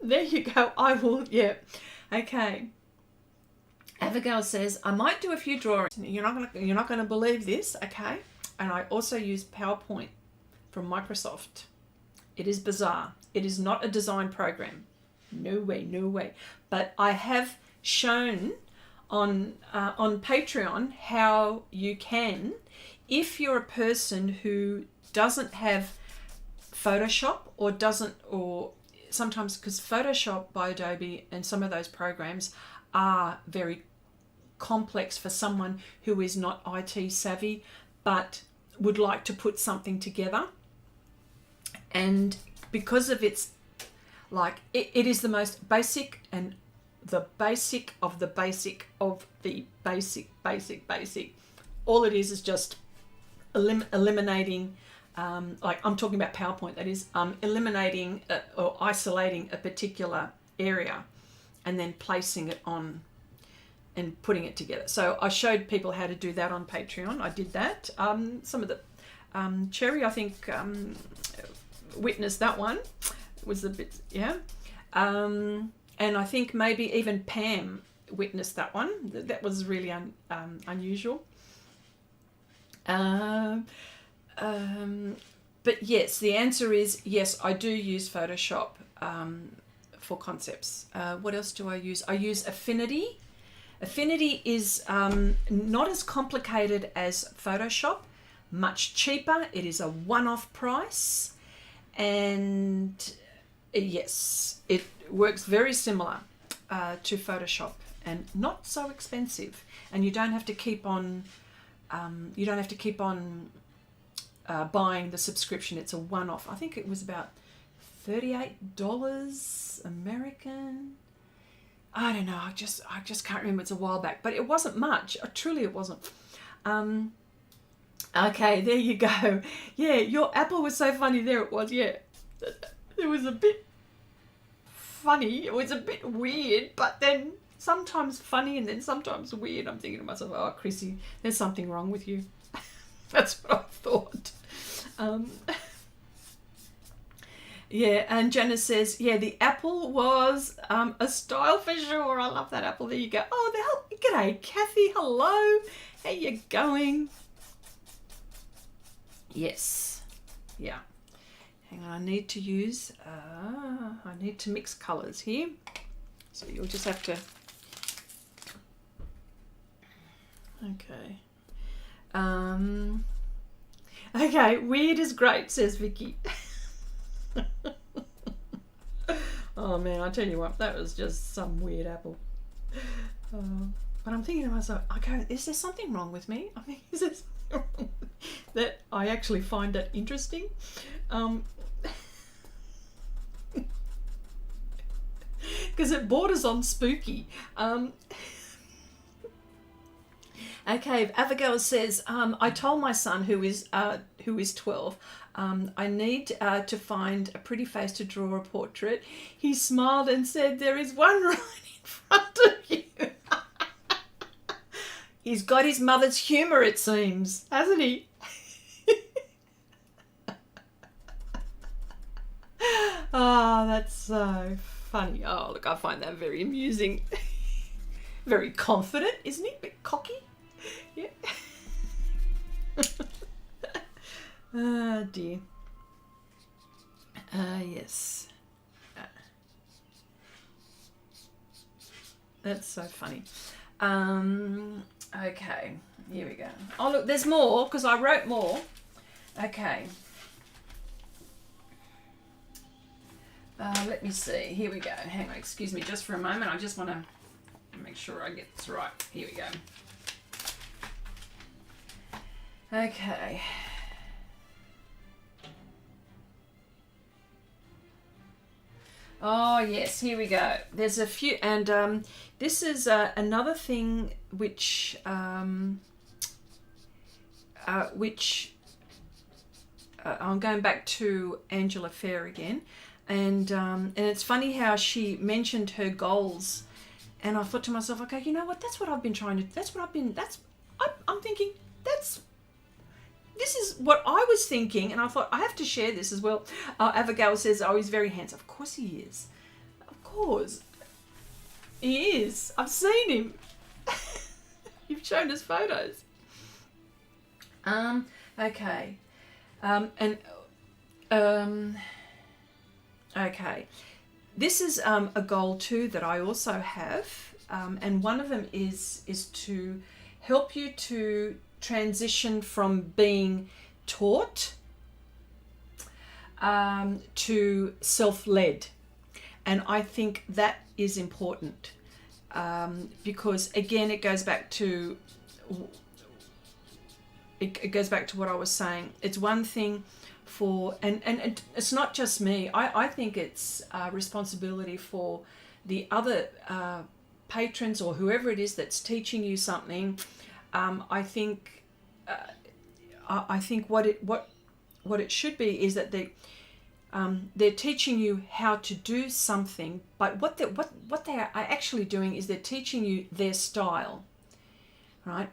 [SPEAKER 1] There you go. I will, yeah. Okay. Abigail says, I might do a few drawings. You're not gonna believe this, okay? And I also use PowerPoint from Microsoft. It is bizarre. It is not a design program. No way, no way. But I have shown on Patreon how you can if you're a person who doesn't have Photoshop or sometimes, because Photoshop by Adobe and some of those programs are very complex for someone who is not IT savvy but would like to put something together, and because of its it is the most basic and the basic of the basic of the basic. All it is just eliminating, like I'm talking about PowerPoint, that is eliminating or isolating a particular area and then placing it on and putting it together. So I showed people how to do that on Patreon. I did that. Some of the Cherry, I think, witnessed that one. It was a bit, yeah. And I think maybe even Pam witnessed that one. That was really unusual. But yes, the answer is yes, I do use Photoshop for concepts. What else do I use? I use Affinity. Affinity is not as complicated as Photoshop, much cheaper. It is a one-off price, and yes, it works very similar to Photoshop and not so expensive. And you don't have to keep on buying the subscription. It's a one-off. I think it was about $38 American. I don't know. I just can't remember. It's a while back, but it wasn't much. Truly, it wasn't. Okay, there you go. Yeah, your apple was so funny. There it was. Yeah, it was a bit funny. It was a bit weird, but then sometimes funny and then sometimes weird. I'm thinking to myself, oh, Chrissy, there's something wrong with you. That's what I thought. Yeah, and Janice says, yeah, the apple was a style for sure. I love that apple. There you go. Oh, g'day, Kathy. Hello. How you going? Yes. Yeah. Hang on, I need to mix colours here. So you'll just have to... Okay. Okay, weird is great, says Vicky. Oh man, I tell you what, that was just some weird apple. But I'm thinking to myself, okay, is there something wrong with me? I mean, is there something wrong that I actually find that interesting? Because it borders on spooky. Okay, Abigail says, I told my son who is 12, I need to find a pretty face to draw a portrait. He smiled and said, there is one right in front of you. He's got his mother's humour, it seems, hasn't he? Oh, that's so funny. Oh, look, I find that very amusing. Very confident, isn't he? A bit cocky. Yeah. Oh dear. Yes. That's so funny. Okay, here we go. Oh look, there's more because I wrote more. Okay. Let me see. Here we go. Hang on, excuse me just for a moment. I just want to make sure I get this right. Here we go. Okay. Oh yes, here we go. There's a few, and this is another thing which I'm going back to Angela Fair again, and it's funny how she mentioned her goals, and I thought to myself, okay, you know what? That's what I've been trying to. I'm thinking this is what I was thinking, and I thought I have to share this as well. Abigail says, oh, he's very handsome. Of course he is. Of course. He is. I've seen him. You've shown us photos. Okay. Okay. This is a goal too that I also have, and one of them is to help you to transition from being taught to self-led. And I think that is important, because again, it goes back to what I was saying. It's one thing for, and it's not just me. I think it's a responsibility for the other patrons or whoever it is that's teaching you something. I think what it should be is that they're teaching you how to do something, but what they are actually doing is they're teaching you their style, right?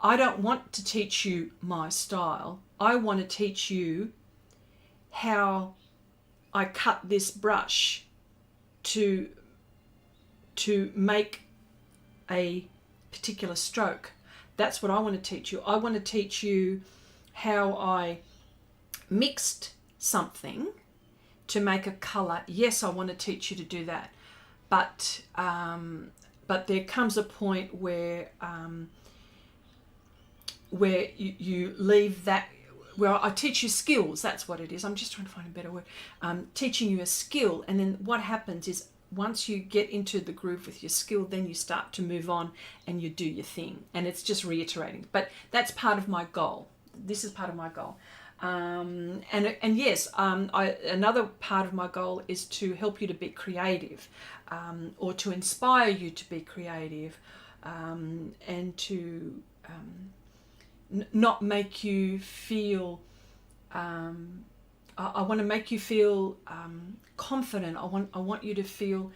[SPEAKER 1] I don't want to teach you my style. I want to teach you how I cut this brush to make a particular stroke. That's what I want to teach you. I want to teach you how I mixed something to make a color. Yes, I want to teach you to do that, but there comes a point where you leave that. Well, I teach you skills. That's what it is. I'm just trying to find a better word. Teaching you a skill, and then what happens is once you get into the groove with your skill, then you start to move on and you do your thing, and it's just reiterating. But that's part of my goal. This is part of my goal. And yes, another part of my goal is to help you to be creative, or to inspire you to be creative, and to not make you feel, I want to make you feel confident. I want you to feel,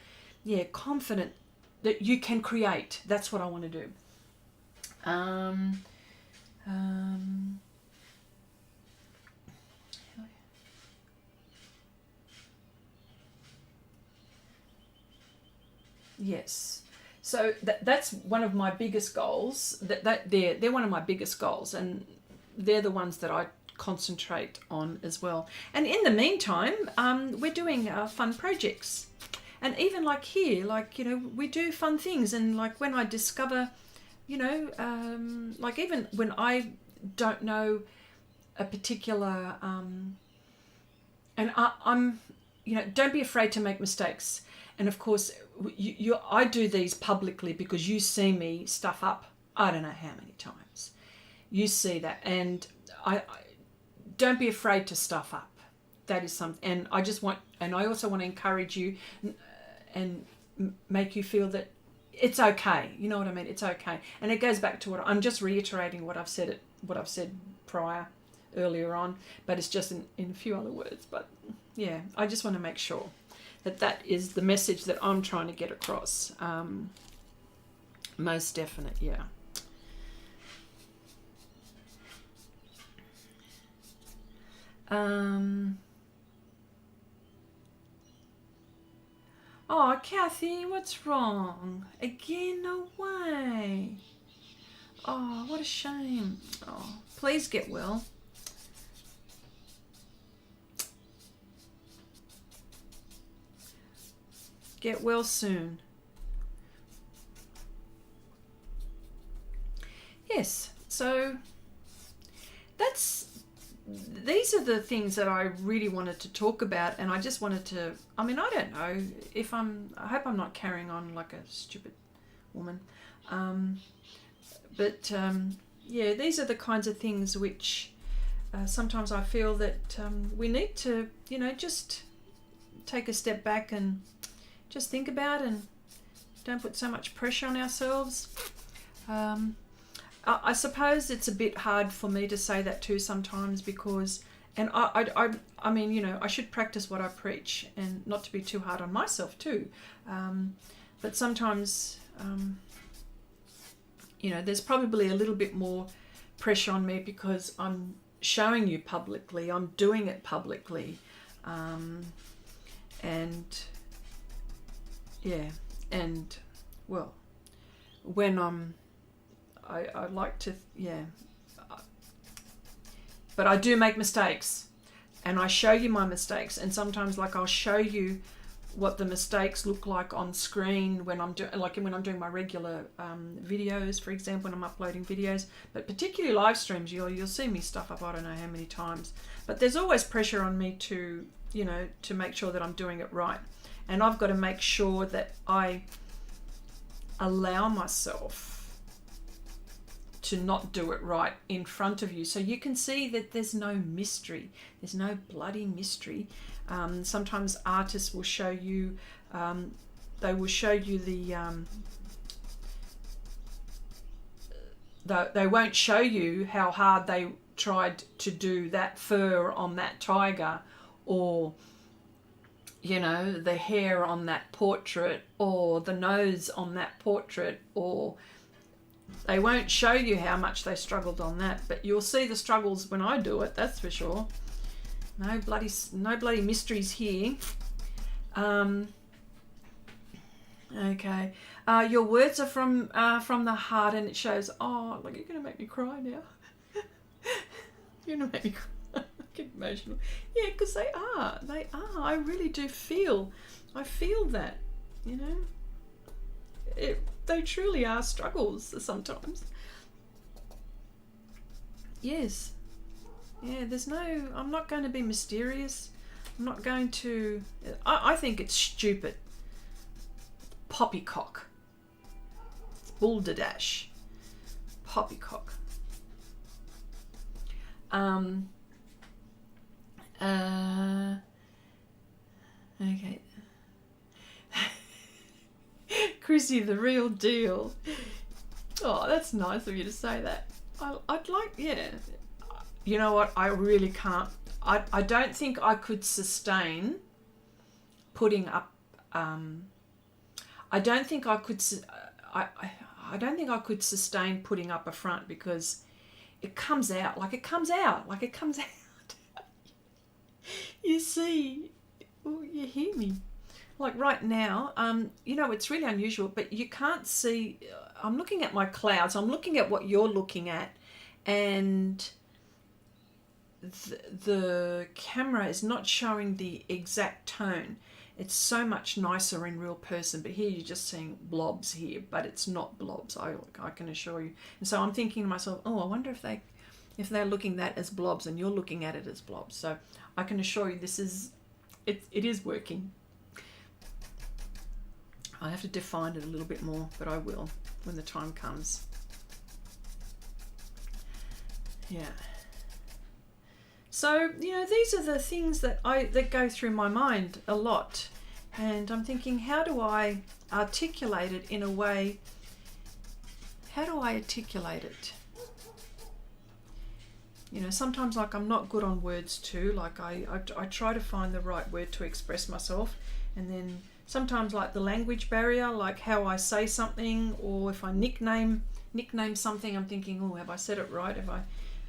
[SPEAKER 1] confident that you can create. That's what I want to do. Yes. So that's one of my biggest goals. They're one of my biggest goals, and they're the ones that I concentrate on as well. And in the meantime, we're doing fun projects, and even like here, we do fun things. And like when I discover, like even when I don't know a particular, and I'm, don't be afraid to make mistakes. And of course, I do these publicly because you see me stuff up. I don't know how many times. You see that, and I don't be afraid to stuff up. That is something, and I also want to encourage you and make you feel that it's okay. You know what I mean? It's okay, and it goes back to what I'm just reiterating what I've said earlier on, but it's just in a few other words. But yeah, I just want to make sure that is the message that I'm trying to get across. Most definite, yeah. Oh, Kathy, what's wrong? Again, no way. Oh, what a shame. Oh, please get well. Get well soon. Yes, so these are the things that I really wanted to talk about, and I just wanted to, I don't know if I hope I'm not carrying on like a stupid woman. Yeah, these are the kinds of things which sometimes I feel that we need to, just take a step back and just think about, and don't put so much pressure on ourselves. I suppose it's a bit hard for me to say that too sometimes, because, and I should practice what I preach and not to be too hard on myself too. But sometimes, there's probably a little bit more pressure on me because I'm showing you publicly, I'm doing it publicly, and well, when I like to, but I do make mistakes, and I show you my mistakes, and sometimes I'll show you what the mistakes look like on screen when I'm doing my regular videos, for example, when I'm uploading videos. But particularly live streams, you'll see me stuff up I don't know how many times. But there's always pressure on me to, you know, to make sure that I'm doing it right. And I've got to make sure that I allow myself to not do it right in front of you, so you can see that there's no mystery. There's no bloody mystery. Sometimes artists will show you, they will show you they won't show you how hard they tried to do that fur on that tiger, or, you know, the hair on that portrait, or the nose on that portrait, or they won't show you how much they struggled on that, but you'll see the struggles when I do it, that's for sure. No bloody mysteries here. Okay. Your words are from the heart, and it shows. Oh, like, you're gonna make me cry now. You're gonna make me cry. Get emotional. Yeah, because they are. They are. I really do feel. I feel that. You know. They truly are struggles sometimes. Yes. Yeah, I'm not going to be mysterious. I'm not going to, I think it's stupid. Poppycock. Balderdash. Poppycock. Okay. Chrissy, the real deal. Oh, that's nice of you to say that. I'd like, yeah. You know what? I really can't. I don't think I could sustain putting up. I don't think I could. I don't think I could sustain putting up a front, because it comes out like it comes out. You see, oh, you hear me. Like right now, you know, it's really unusual, but you can't see. I'm looking at my clouds. I'm looking at what you're looking at, and the camera is not showing the exact tone. It's so much nicer in real person, but here you're just seeing blobs here, but it's not blobs, I can assure you. And so I'm thinking to myself, oh, I wonder if they're looking at that as blobs and you're looking at it as blobs. So I can assure you it is working. I have to define it a little bit more, but I will when the time comes. Yeah. So, you know, these are the things that go through my mind a lot. And I'm thinking, how do I articulate it in a way? How do I articulate it? You know, sometimes, like, I'm not good on words too. Like, I try to find the right word to express myself. And then sometimes, like, the language barrier, like how I say something, or if I nickname something, I'm thinking, oh, have I said it right?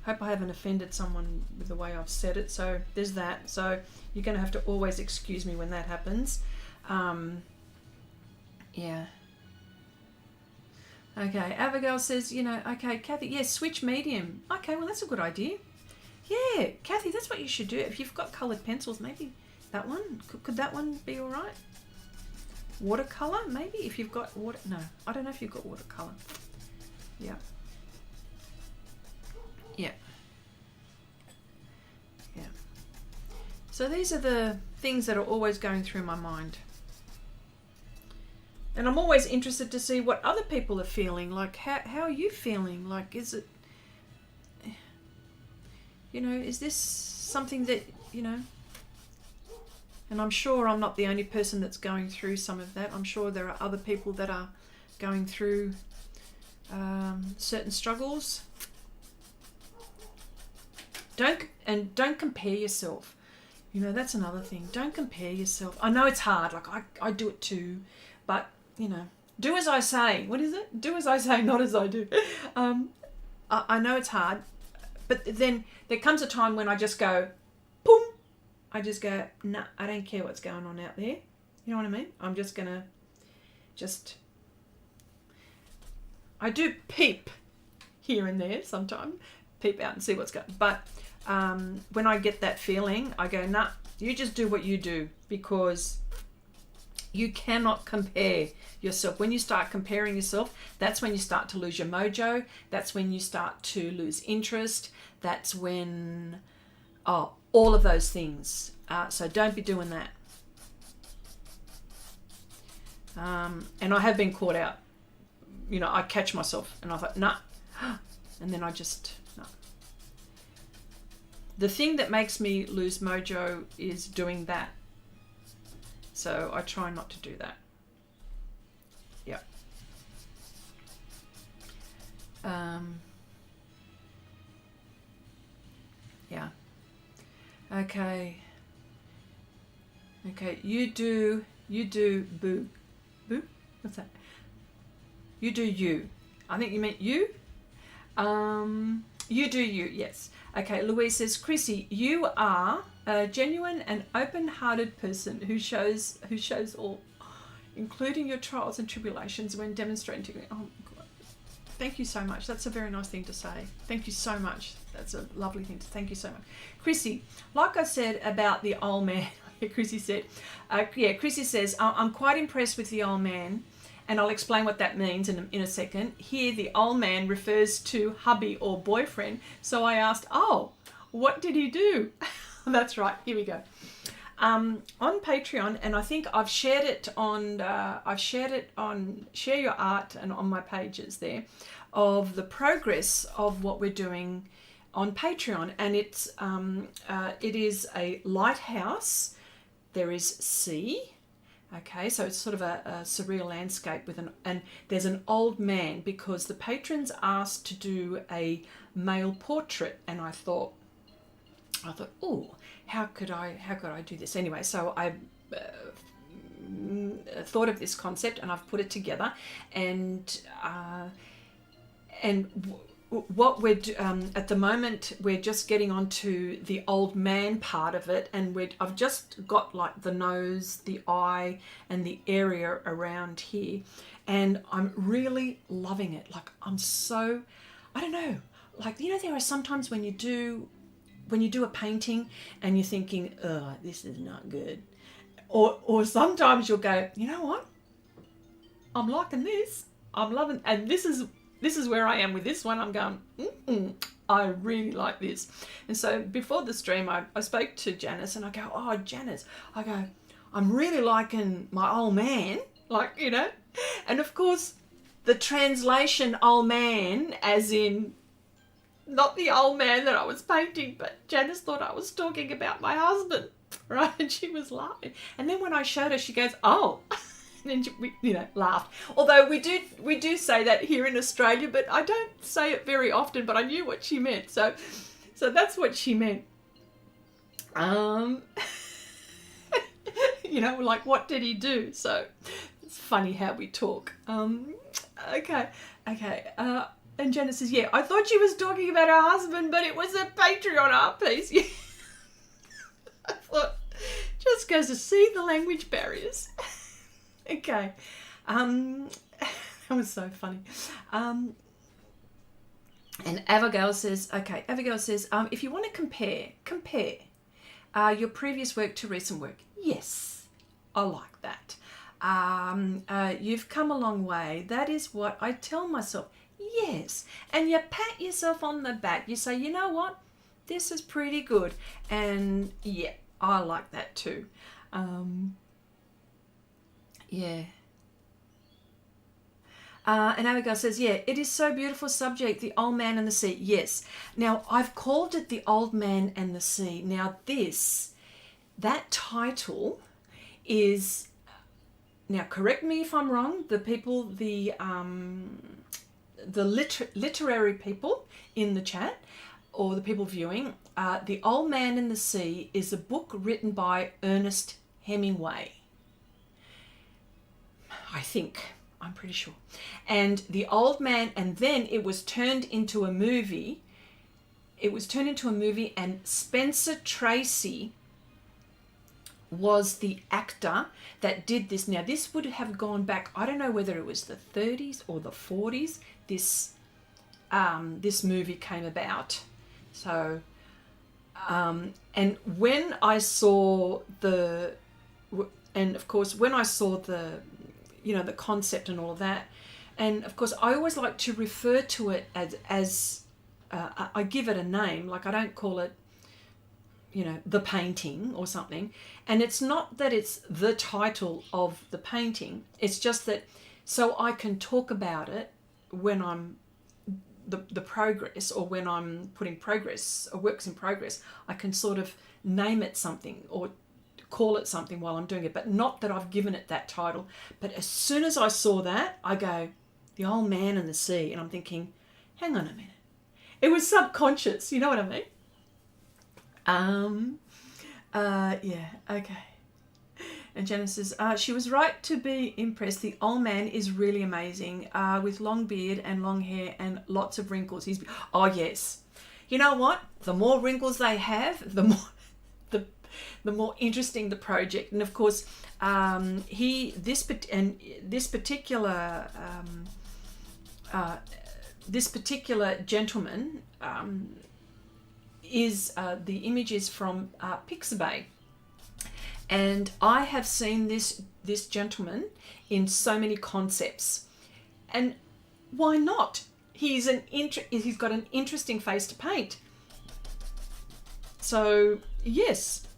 [SPEAKER 1] Hope I haven't offended someone with the way I've said it. So there's that. So you're going to have to always excuse me when that happens. Yeah. Okay, Abigail says, you know, okay, Kathy, yes, switch medium. Okay, well, that's a good idea. Yeah, Kathy, that's what you should do. If you've got coloured pencils, maybe that one, could that one be all right? Watercolour, maybe, if you've got water. No, I don't know if you've got watercolour. Yeah. Yeah. Yeah. So these are the things that are always going through my mind. And I'm always interested to see what other people are feeling. Like, how are you feeling? Like, is it, you know, is this something that, you know, and I'm sure I'm not the only person that's going through some of that. I'm sure there are other people that are going through certain struggles. Don't compare yourself. You know, that's another thing. Don't compare yourself. I know it's hard. Like, I do it too. But, you know, do as I say. What is it? Do as I say, not as I do. I know it's hard. But then there comes a time when I just go, boom. I just go, nah, I don't care what's going on out there. You know what I mean? I'm just going to I do peep here and there sometimes. Peep out and see what's going on. But when I get that feeling, I go, nah, you just do what you do, because You cannot compare yourself. When you start comparing yourself, that's when you start to lose your mojo. That's when you start to lose interest. That's when, all of those things. So don't be doing that. And I have been caught out. You know, I catch myself and I thought, nah. And then I just, no. The thing that makes me lose mojo is doing that. So I try not to do that. Yeah. Yeah. Okay. Okay. You do boo. Boo? What's that? You do you. I think you meant you. You do you, yes. Okay, Louise says, Chrissy, you are a genuine and open-hearted person who shows all, including your trials and tribulations when demonstrating to you. Oh, God. Thank you so much. That's a very nice thing to say. Thank you so much. That's a lovely thing to thank you so much. Chrissy, like I said about the old man, Chrissy said, Chrissy says, I'm quite impressed with the old man. And I'll explain what that means in a second. Here, the old man refers to hubby or boyfriend. So I asked, what did he do? That's right. Here we go. On Patreon, and I think I've shared it on Share Your Art and on my pages there, of the progress of what we're doing on Patreon. And it is a lighthouse. There is sea. Okay, so it's sort of a surreal landscape and there's an old man, because the patrons asked to do a male portrait, and I thought, oh, how could I do this? Anyway, so I thought of this concept and I've put it together, and what we're at the moment, we're just getting onto the old man part of it, and I've just got like the nose, the eye, and the area around here, and I'm really loving it. Like, I'm so, I don't know, like, you know, there are sometimes when you do a painting and you're thinking, this is not good, or sometimes you'll go, you know what, I'm liking this, I'm loving, and this is where I am with this one. I'm going, I really like this. And so before the stream, I spoke to Janice, and I go, Janice, I'm really liking my old man, like, you know. And of course, the translation old man, as in not the old man that I was painting, but Janice thought I was talking about my husband, right? And she was laughing. And then when I showed her, she goes, oh. And we, laughed. Although we do say that here in Australia, but I don't say it very often. But I knew what she meant, so that's what she meant. Like, what did he do? So it's funny how we talk. Okay. And Jenna says, yeah, I thought she was talking about her husband, but it was a Patreon art piece. Yeah. I thought, just goes to see the language barriers. Okay, that was so funny. And Abigail says, if you want to compare your previous work to recent work. Yes, I like that. You've come a long way. That is what I tell myself. Yes, and you pat yourself on the back. You say, you know what, this is pretty good. And yeah, I like that too. Yeah. And Abigail says, yeah, it is so beautiful subject, the old man and the sea. Yes. Now, I've called it the old man and the sea. Now, that title is, now correct me if I'm wrong, the people, the literary people in the chat, or the people viewing, The Old Man and the Sea is a book written by Ernest Hemingway. I think, I'm pretty sure. And The Old Man, and then it was turned into a movie. And Spencer Tracy was the actor that did this. Now, this would have gone back, I don't know whether it was the 30s or the 40s, this movie came about. So, and when I saw And of course, when I saw the, the concept and all of that, and of course, I always like to refer to it as I give it a name. Like, I don't call it, the painting or something. And it's not that it's the title of the painting. It's just that so I can talk about it when I'm the progress, or when I'm putting progress or works in progress, I can sort of name it something or call it something while I'm doing it, but not that I've given it that title. But as soon as I saw that, I go, the old man and the sea, and I'm thinking, hang on a minute. It was subconscious, you know what I mean? Yeah, okay. And Janice says, she was right to be impressed. The old man is really amazing, with long beard and long hair and lots of wrinkles. Oh, yes. You know what? The more wrinkles they have, the more interesting the project. And of course, this particular gentleman is the image is from Pixabay. And I have seen this gentleman in so many concepts, and why not? He's got an interesting face to paint. So yes,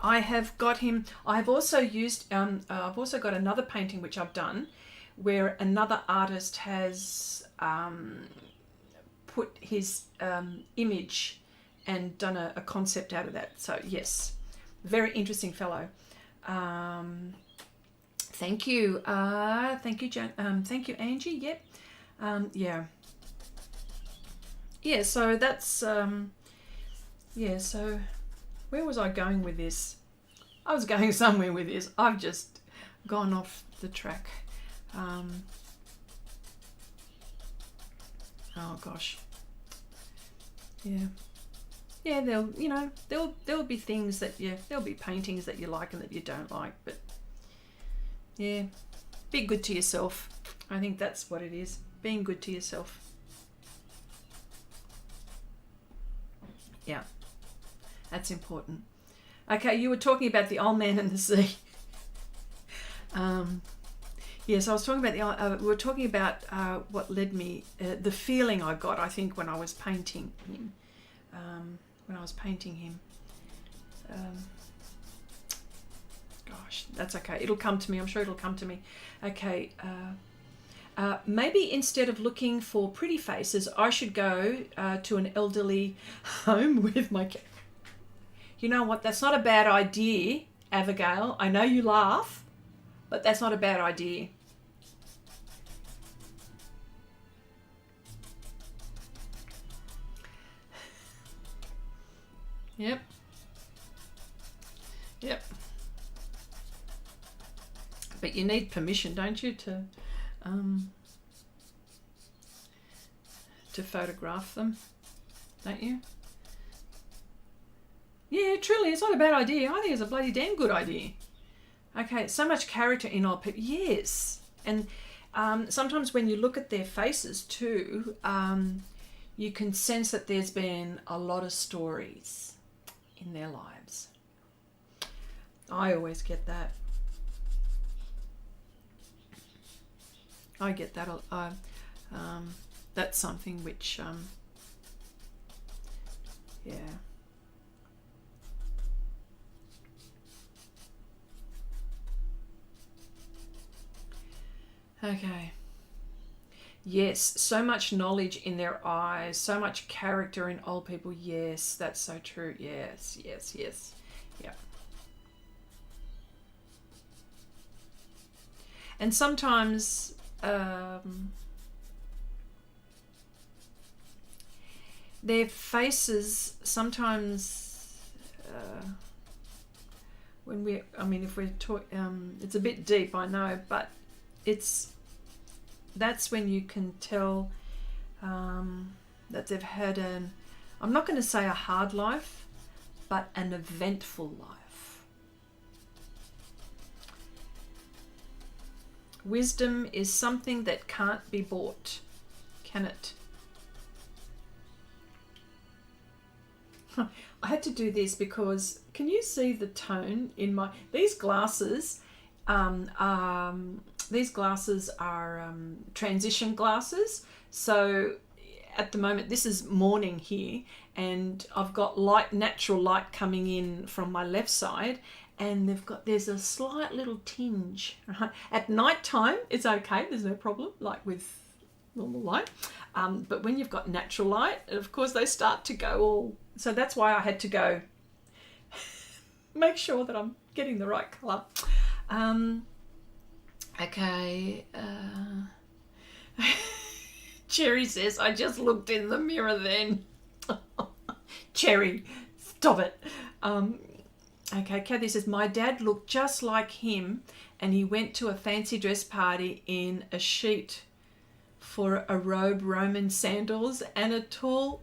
[SPEAKER 1] I have got him. I've also used. I've also got another painting which I've done, where another artist has put his image and done a concept out of that. So yes. Very interesting fellow. Thank you. Thank you, thank you, Angie. Yep. Yeah. Yeah. So that's. Yeah. So, where was I going with this? I was going somewhere with this. I've just gone off the track. Oh gosh. Yeah. Yeah, there'll be things that there'll be paintings that you like and that you don't like, but yeah, be good to yourself. I think that's what it is, being good to yourself. Yeah, that's important. Okay, you were talking about the old man and the sea. Yes, I was talking about we were talking about what led me, the feeling I got, I think, when I was painting him. Gosh, that's okay. It'll come to me. I'm sure it'll come to me. Okay. Maybe instead of looking for pretty faces, I should go to an elderly home with my cat. You know what? That's not a bad idea, Abigail. I know you laugh, but that's not a bad idea. Yep. Yep. But you need permission, don't you, to photograph them, don't you? Yeah, truly, it's not a bad idea. I think it's a bloody damn good idea. Okay, so much character in old people. Yes. And sometimes when you look at their faces too, you can sense that there's been a lot of stories in their lives. I always get that. I get that. That's something which, yeah. Okay. Yes, so much knowledge in their eyes, so much character in old people. Yes, that's so true. Yes, yes, yes. Yeah. And sometimes their faces, sometimes when we, if we're talking, it's a bit deep, I know, but that's when you can tell that they've had I'm not going to say a hard life, but an eventful life. Wisdom is something that can't be bought, can it? I had to do this because can you see the tone in my these glasses? These glasses are transition glasses. So at the moment, this is morning here, and I've got light, natural light coming in from my left side, and there's a slight little tinge. Right? At night time, it's okay. There's no problem, like with normal light. But when you've got natural light, of course, they start to go all. So that's why I had to go make sure that I'm getting the right colour. Okay. Cherry says, I just looked in the mirror then. Cherry, stop it. Okay, Kathy says, my dad looked just like him and he went to a fancy dress party in a sheet for a robe, Roman sandals, and a tall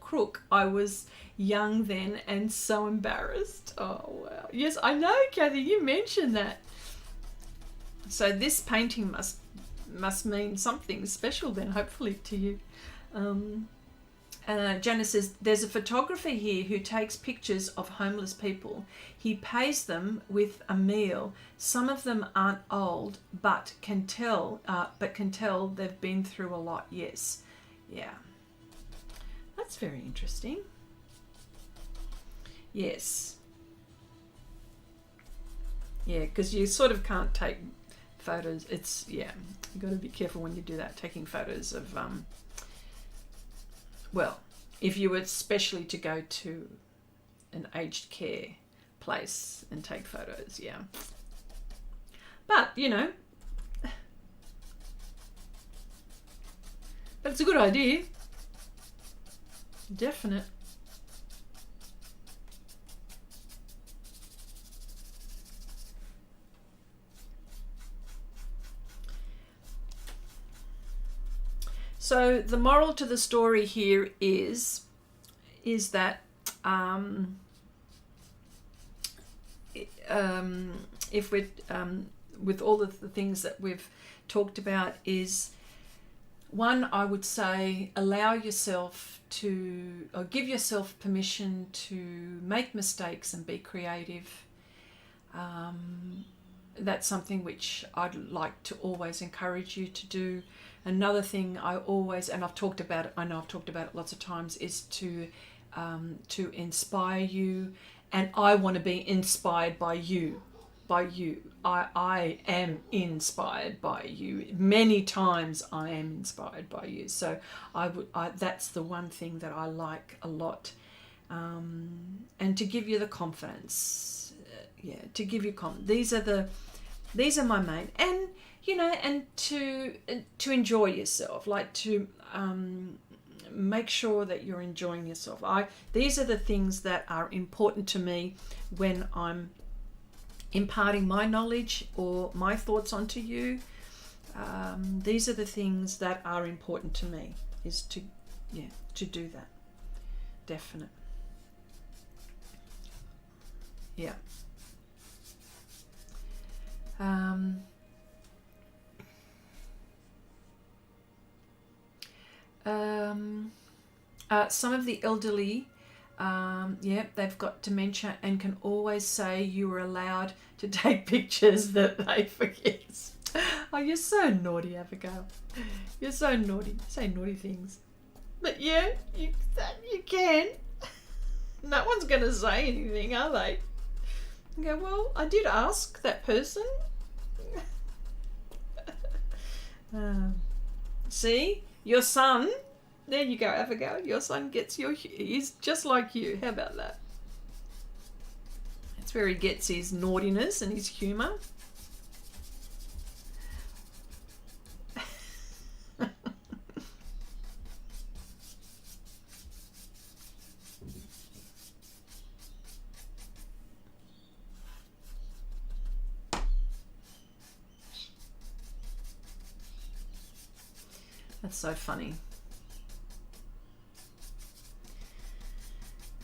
[SPEAKER 1] crook. I was young then and so embarrassed. Oh, wow. Yes, I know, Kathy, you mentioned that. So this painting must mean something special then, hopefully, to you. Janice says, there's a photographer here who takes pictures of homeless people. He pays them with a meal. Some of them aren't old, but can tell they've been through a lot. Yes. Yeah. That's very interesting. Yes. Yeah, because you sort of can't take photos. It's, yeah, you've got to be careful when you do that, taking photos of, well, if you were especially to go to an aged care place and take photos, yeah. But, you know, but it's a good idea. Definite. So the moral to the story here is that if we're with all of the things that we've talked about, is one, I would say, allow yourself to, or give yourself permission to make mistakes and be creative. That's something which I'd like to always encourage you to do. Another thing I always, and I've talked about it, I know I've talked about it lots of times, is to inspire you, and I want to be inspired by you. I am inspired by you. Many times I am inspired by you. So that's the one thing that I like a lot, and to give you the confidence. To give you confidence. These are my main, and you know, and to enjoy yourself, like to make sure that you're enjoying yourself. These are the things that are important to me when I'm imparting my knowledge or my thoughts onto you. These are the things that are important to me, is to do that. Definite. Yeah. Some of the elderly, they've got dementia and can always say you were allowed to take pictures that they forget. Oh, you're so naughty, Abigail. You're so naughty. You say naughty things. But yeah, you can. No one's going to say anything, are they? You go, well, I did ask that person. See, your son, there you go, Abigail, your son he's just like you. How about that? That's where he gets his naughtiness and his humour. That's so funny.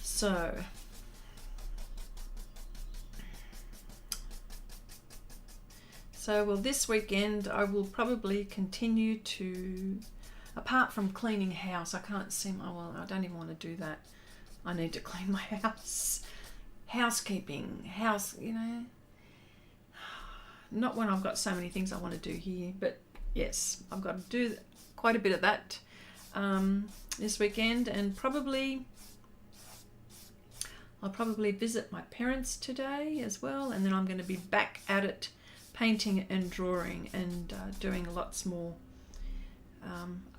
[SPEAKER 1] So, well, this weekend I will probably continue to, apart from cleaning house, I can't see I don't even want to do that. I need to clean my house. Housekeeping, you know. Not when I've got so many things I want to do here, but yes, I've got to do quite a bit of that this weekend, and I'll probably visit my parents today as well, and then I'm going to be back at it, painting and drawing and doing lots more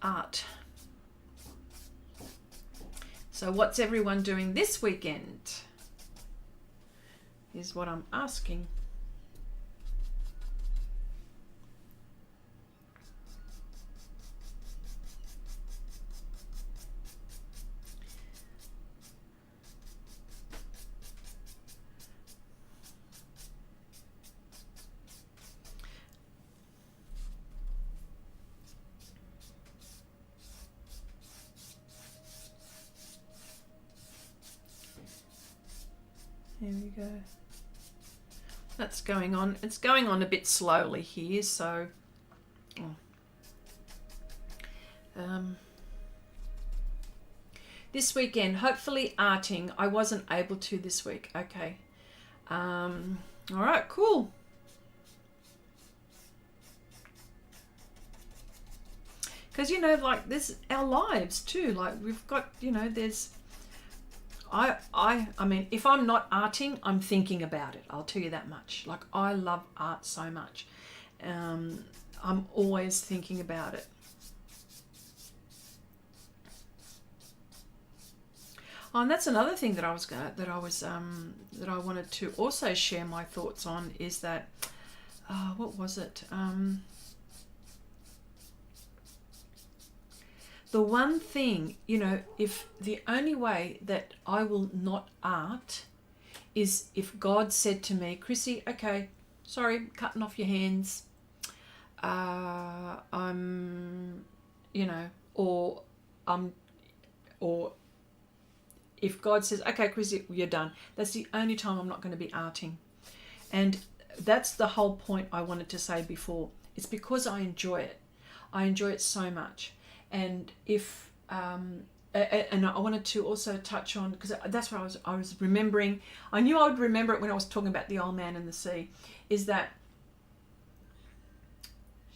[SPEAKER 1] art. So what's everyone doing this weekend is what I'm asking. There we go. That's going on. It's going on a bit slowly here, so this weekend, hopefully arting. I wasn't able to this week. Okay. All right, cool. Because, you know, like, this, our lives too, like, we've got, you know, there's, I mean, if I'm not arting, I'm thinking about it. I'll tell you that much. Like, I love art so much. I'm always thinking about it. Oh, and that's another thing that I wanted to also share my thoughts on is that, what was it? The one thing, you know, if the only way that I will not art is if God said to me, Chrissy, okay, sorry, cutting off your hands. I'm, you know, or if God says, okay, Chrissy, you're done. That's the only time I'm not going to be arting. And that's the whole point I wanted to say before. It's because I enjoy it. I enjoy it so much. And if and I wanted to also touch on, because that's what I was remembering. I knew I would remember it when I was talking about the old man and the sea. Is that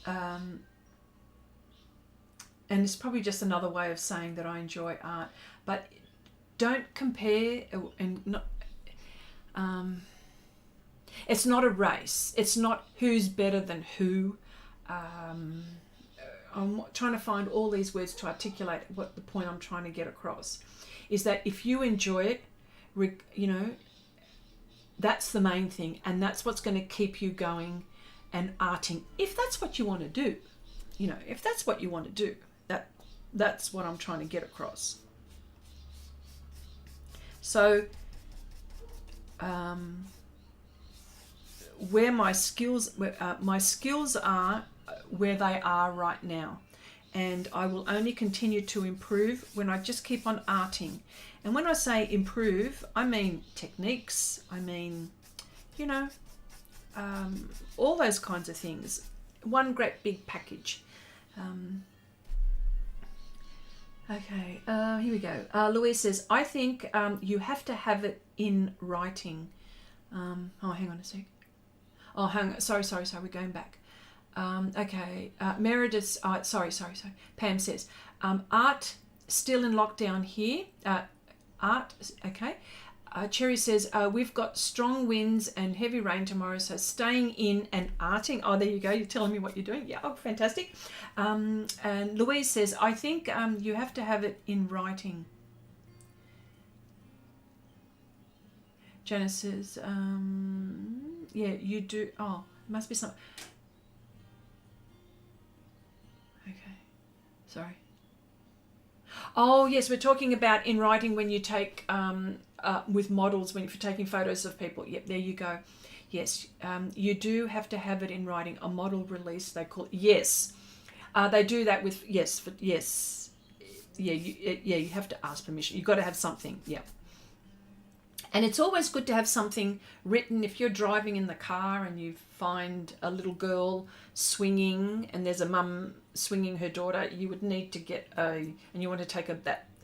[SPEAKER 1] and it's probably just another way of saying that I enjoy art, but don't compare and not. It's not a race. It's not who's better than who. I'm trying to find all these words to articulate what the point I'm trying to get across is that if you enjoy it, you know, that's the main thing, and that's what's going to keep you going and arting. If that's what you want to do, you know, if that's what you want to do, that's what I'm trying to get across. So, where my skills are where they are right now, and I will only continue to improve when I just keep on arting. And when I say improve, I mean techniques, I mean, you know, all those kinds of things. One great big package. Okay, here we go. Louise says, I think you have to have it in writing. Oh, hang on a sec. Oh, hang on. Sorry, we're going back. Okay, Meredith, sorry. Pam says, art still in lockdown here. Art, okay. Cherry says, we've got strong winds and heavy rain tomorrow, so staying in and arting. Oh, there you go. You're telling me what you're doing. Yeah, oh, fantastic. And Louise says, I think you have to have it in writing. Janice says, yeah, you do. Oh, it must be something. Okay, sorry. Oh, yes, we're talking about in writing when you take, with models, when you're taking photos of people. Yep, there you go. Yes, you do have to have it in writing. A model release, they call it. Yes, they do that with, yes. Yeah, you have to ask permission. You've got to have something, yeah. And it's always good to have something written. If you're driving in the car and you find a little girl swinging and there's a mum swinging her daughter, you would need to get and you want to take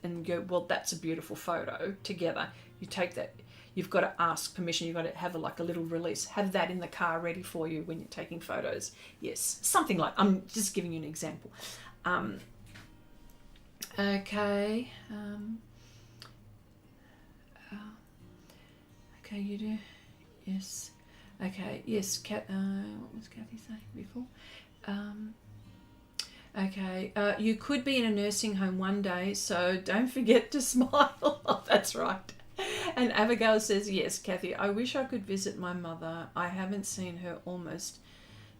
[SPEAKER 1] and go, well, that's a beautiful photo together. You take that, you've got to ask permission. You've got to have like a little release. Have that in the car ready for you when you're taking photos. Yes, something like, I'm just giving you an example. Okay. Okay, you do. Yes. Okay. Yes. What was Kathy saying before? Okay. You could be in a nursing home one day, so don't forget to smile. Oh, that's right. And Abigail says, yes, Kathy, I wish I could visit my mother. I haven't seen her almost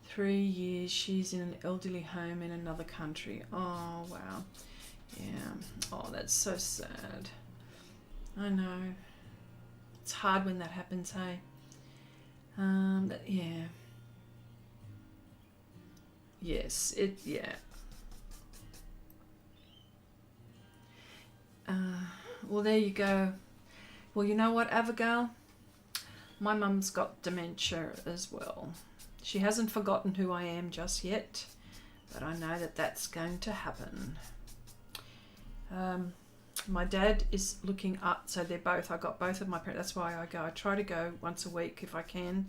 [SPEAKER 1] 3 years. She's in an elderly home in another country. Oh, wow. Yeah. Oh, that's so sad. I know. It's hard when that happens, hey? Yeah. Yes, yeah. Well, there you go. Well, you know what, Abigail? My mum's got dementia as well. She hasn't forgotten who I am just yet, but I know that that's going to happen. My dad is looking up, so they're both, I got both of my parents, that's why I go. I try to go once a week if I can.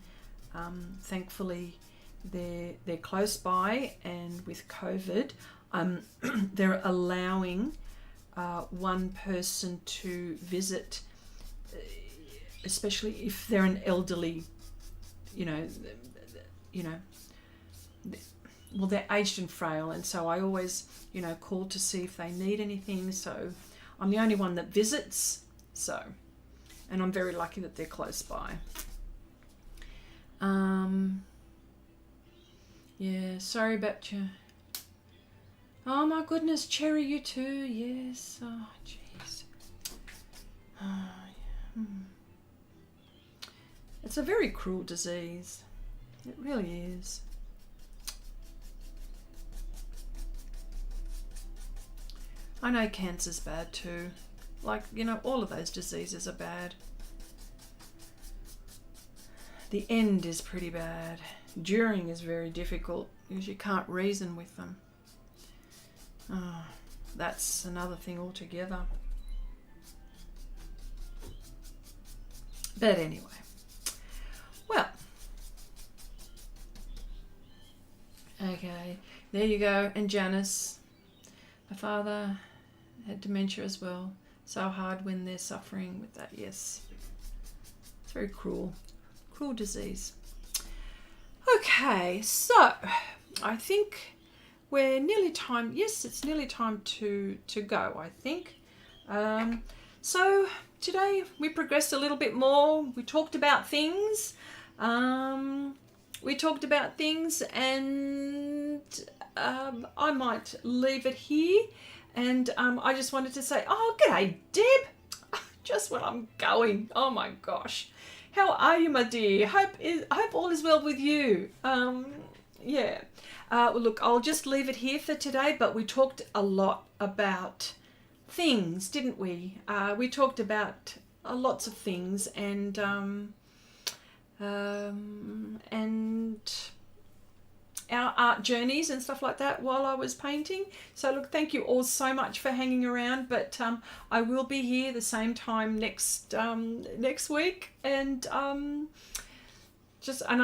[SPEAKER 1] Thankfully, they're close by, and with COVID, they're allowing one person to visit, especially if they're an elderly, well, they're aged and frail, and so I always, call to see if they need anything. So I'm the only one that visits, and I'm very lucky that they're close by. Yeah, sorry about you. Oh my goodness, Cherry, you too. Yes. Oh, jeez. Oh, yeah. It's a very cruel disease. It really is. I know cancer's bad too. Like, all of those diseases are bad. The end is pretty bad. During is very difficult because you can't reason with them. Oh, that's another thing altogether. But anyway. Well. Okay. There you go. And Janice. My father had dementia as well. So hard when they're suffering with that. Yes. It's very cruel. Cruel disease. Okay. So, I think we're nearly time. Yes, it's nearly time to go, I think. So today we progressed a little bit more. We talked about things. And I might leave it here. And I just wanted to say, oh, g'day, Deb. Just when I'm going. Oh my gosh. How are you, my dear? Hope all is well with you. Yeah. Well, look, I'll just leave it here for today, but we talked a lot about things, didn't we? We talked about lots of things, and our art journeys and stuff like that while I was painting. So look, thank you all so much for hanging around, but I will be here the same time next week, and I'll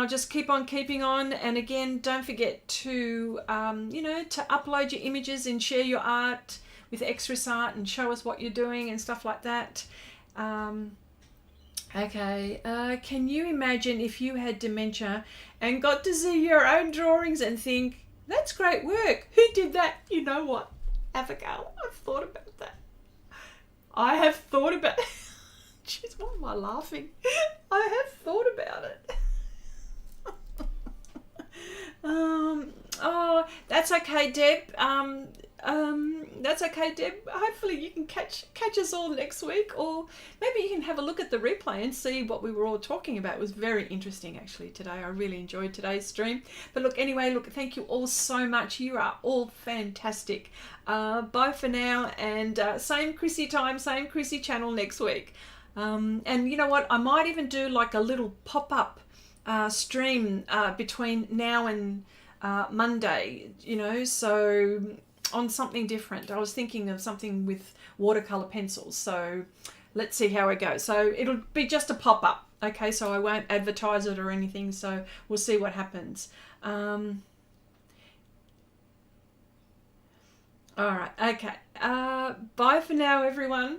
[SPEAKER 1] just keep on keeping on. And again, don't forget to to upload your images and share your art with Xrissart and show us what you're doing and stuff like that. Okay, can you imagine if you had dementia and got to see your own drawings and think, that's great work, who did that? You know what, Abigail, I've thought about that. I have thought about it. Jeez, why am I laughing? I have thought about it. Oh, that's okay, Deb. That's okay, Deb. Hopefully you can catch us all next week, or maybe you can have a look at the replay and see what we were all talking about. It was very interesting actually today. I really enjoyed today's stream. But look, anyway, thank you all so much. You are all fantastic. Bye for now, and same Chrissy time, same Chrissy channel next week. And you know what? I might even do like a little pop-up stream between now and Monday, so on something different. I was thinking of something with watercolor pencils. So let's see how it goes. So it'll be just a pop-up. Okay, so I won't advertise it or anything. So we'll see what happens. All right. Okay. Bye for now, everyone.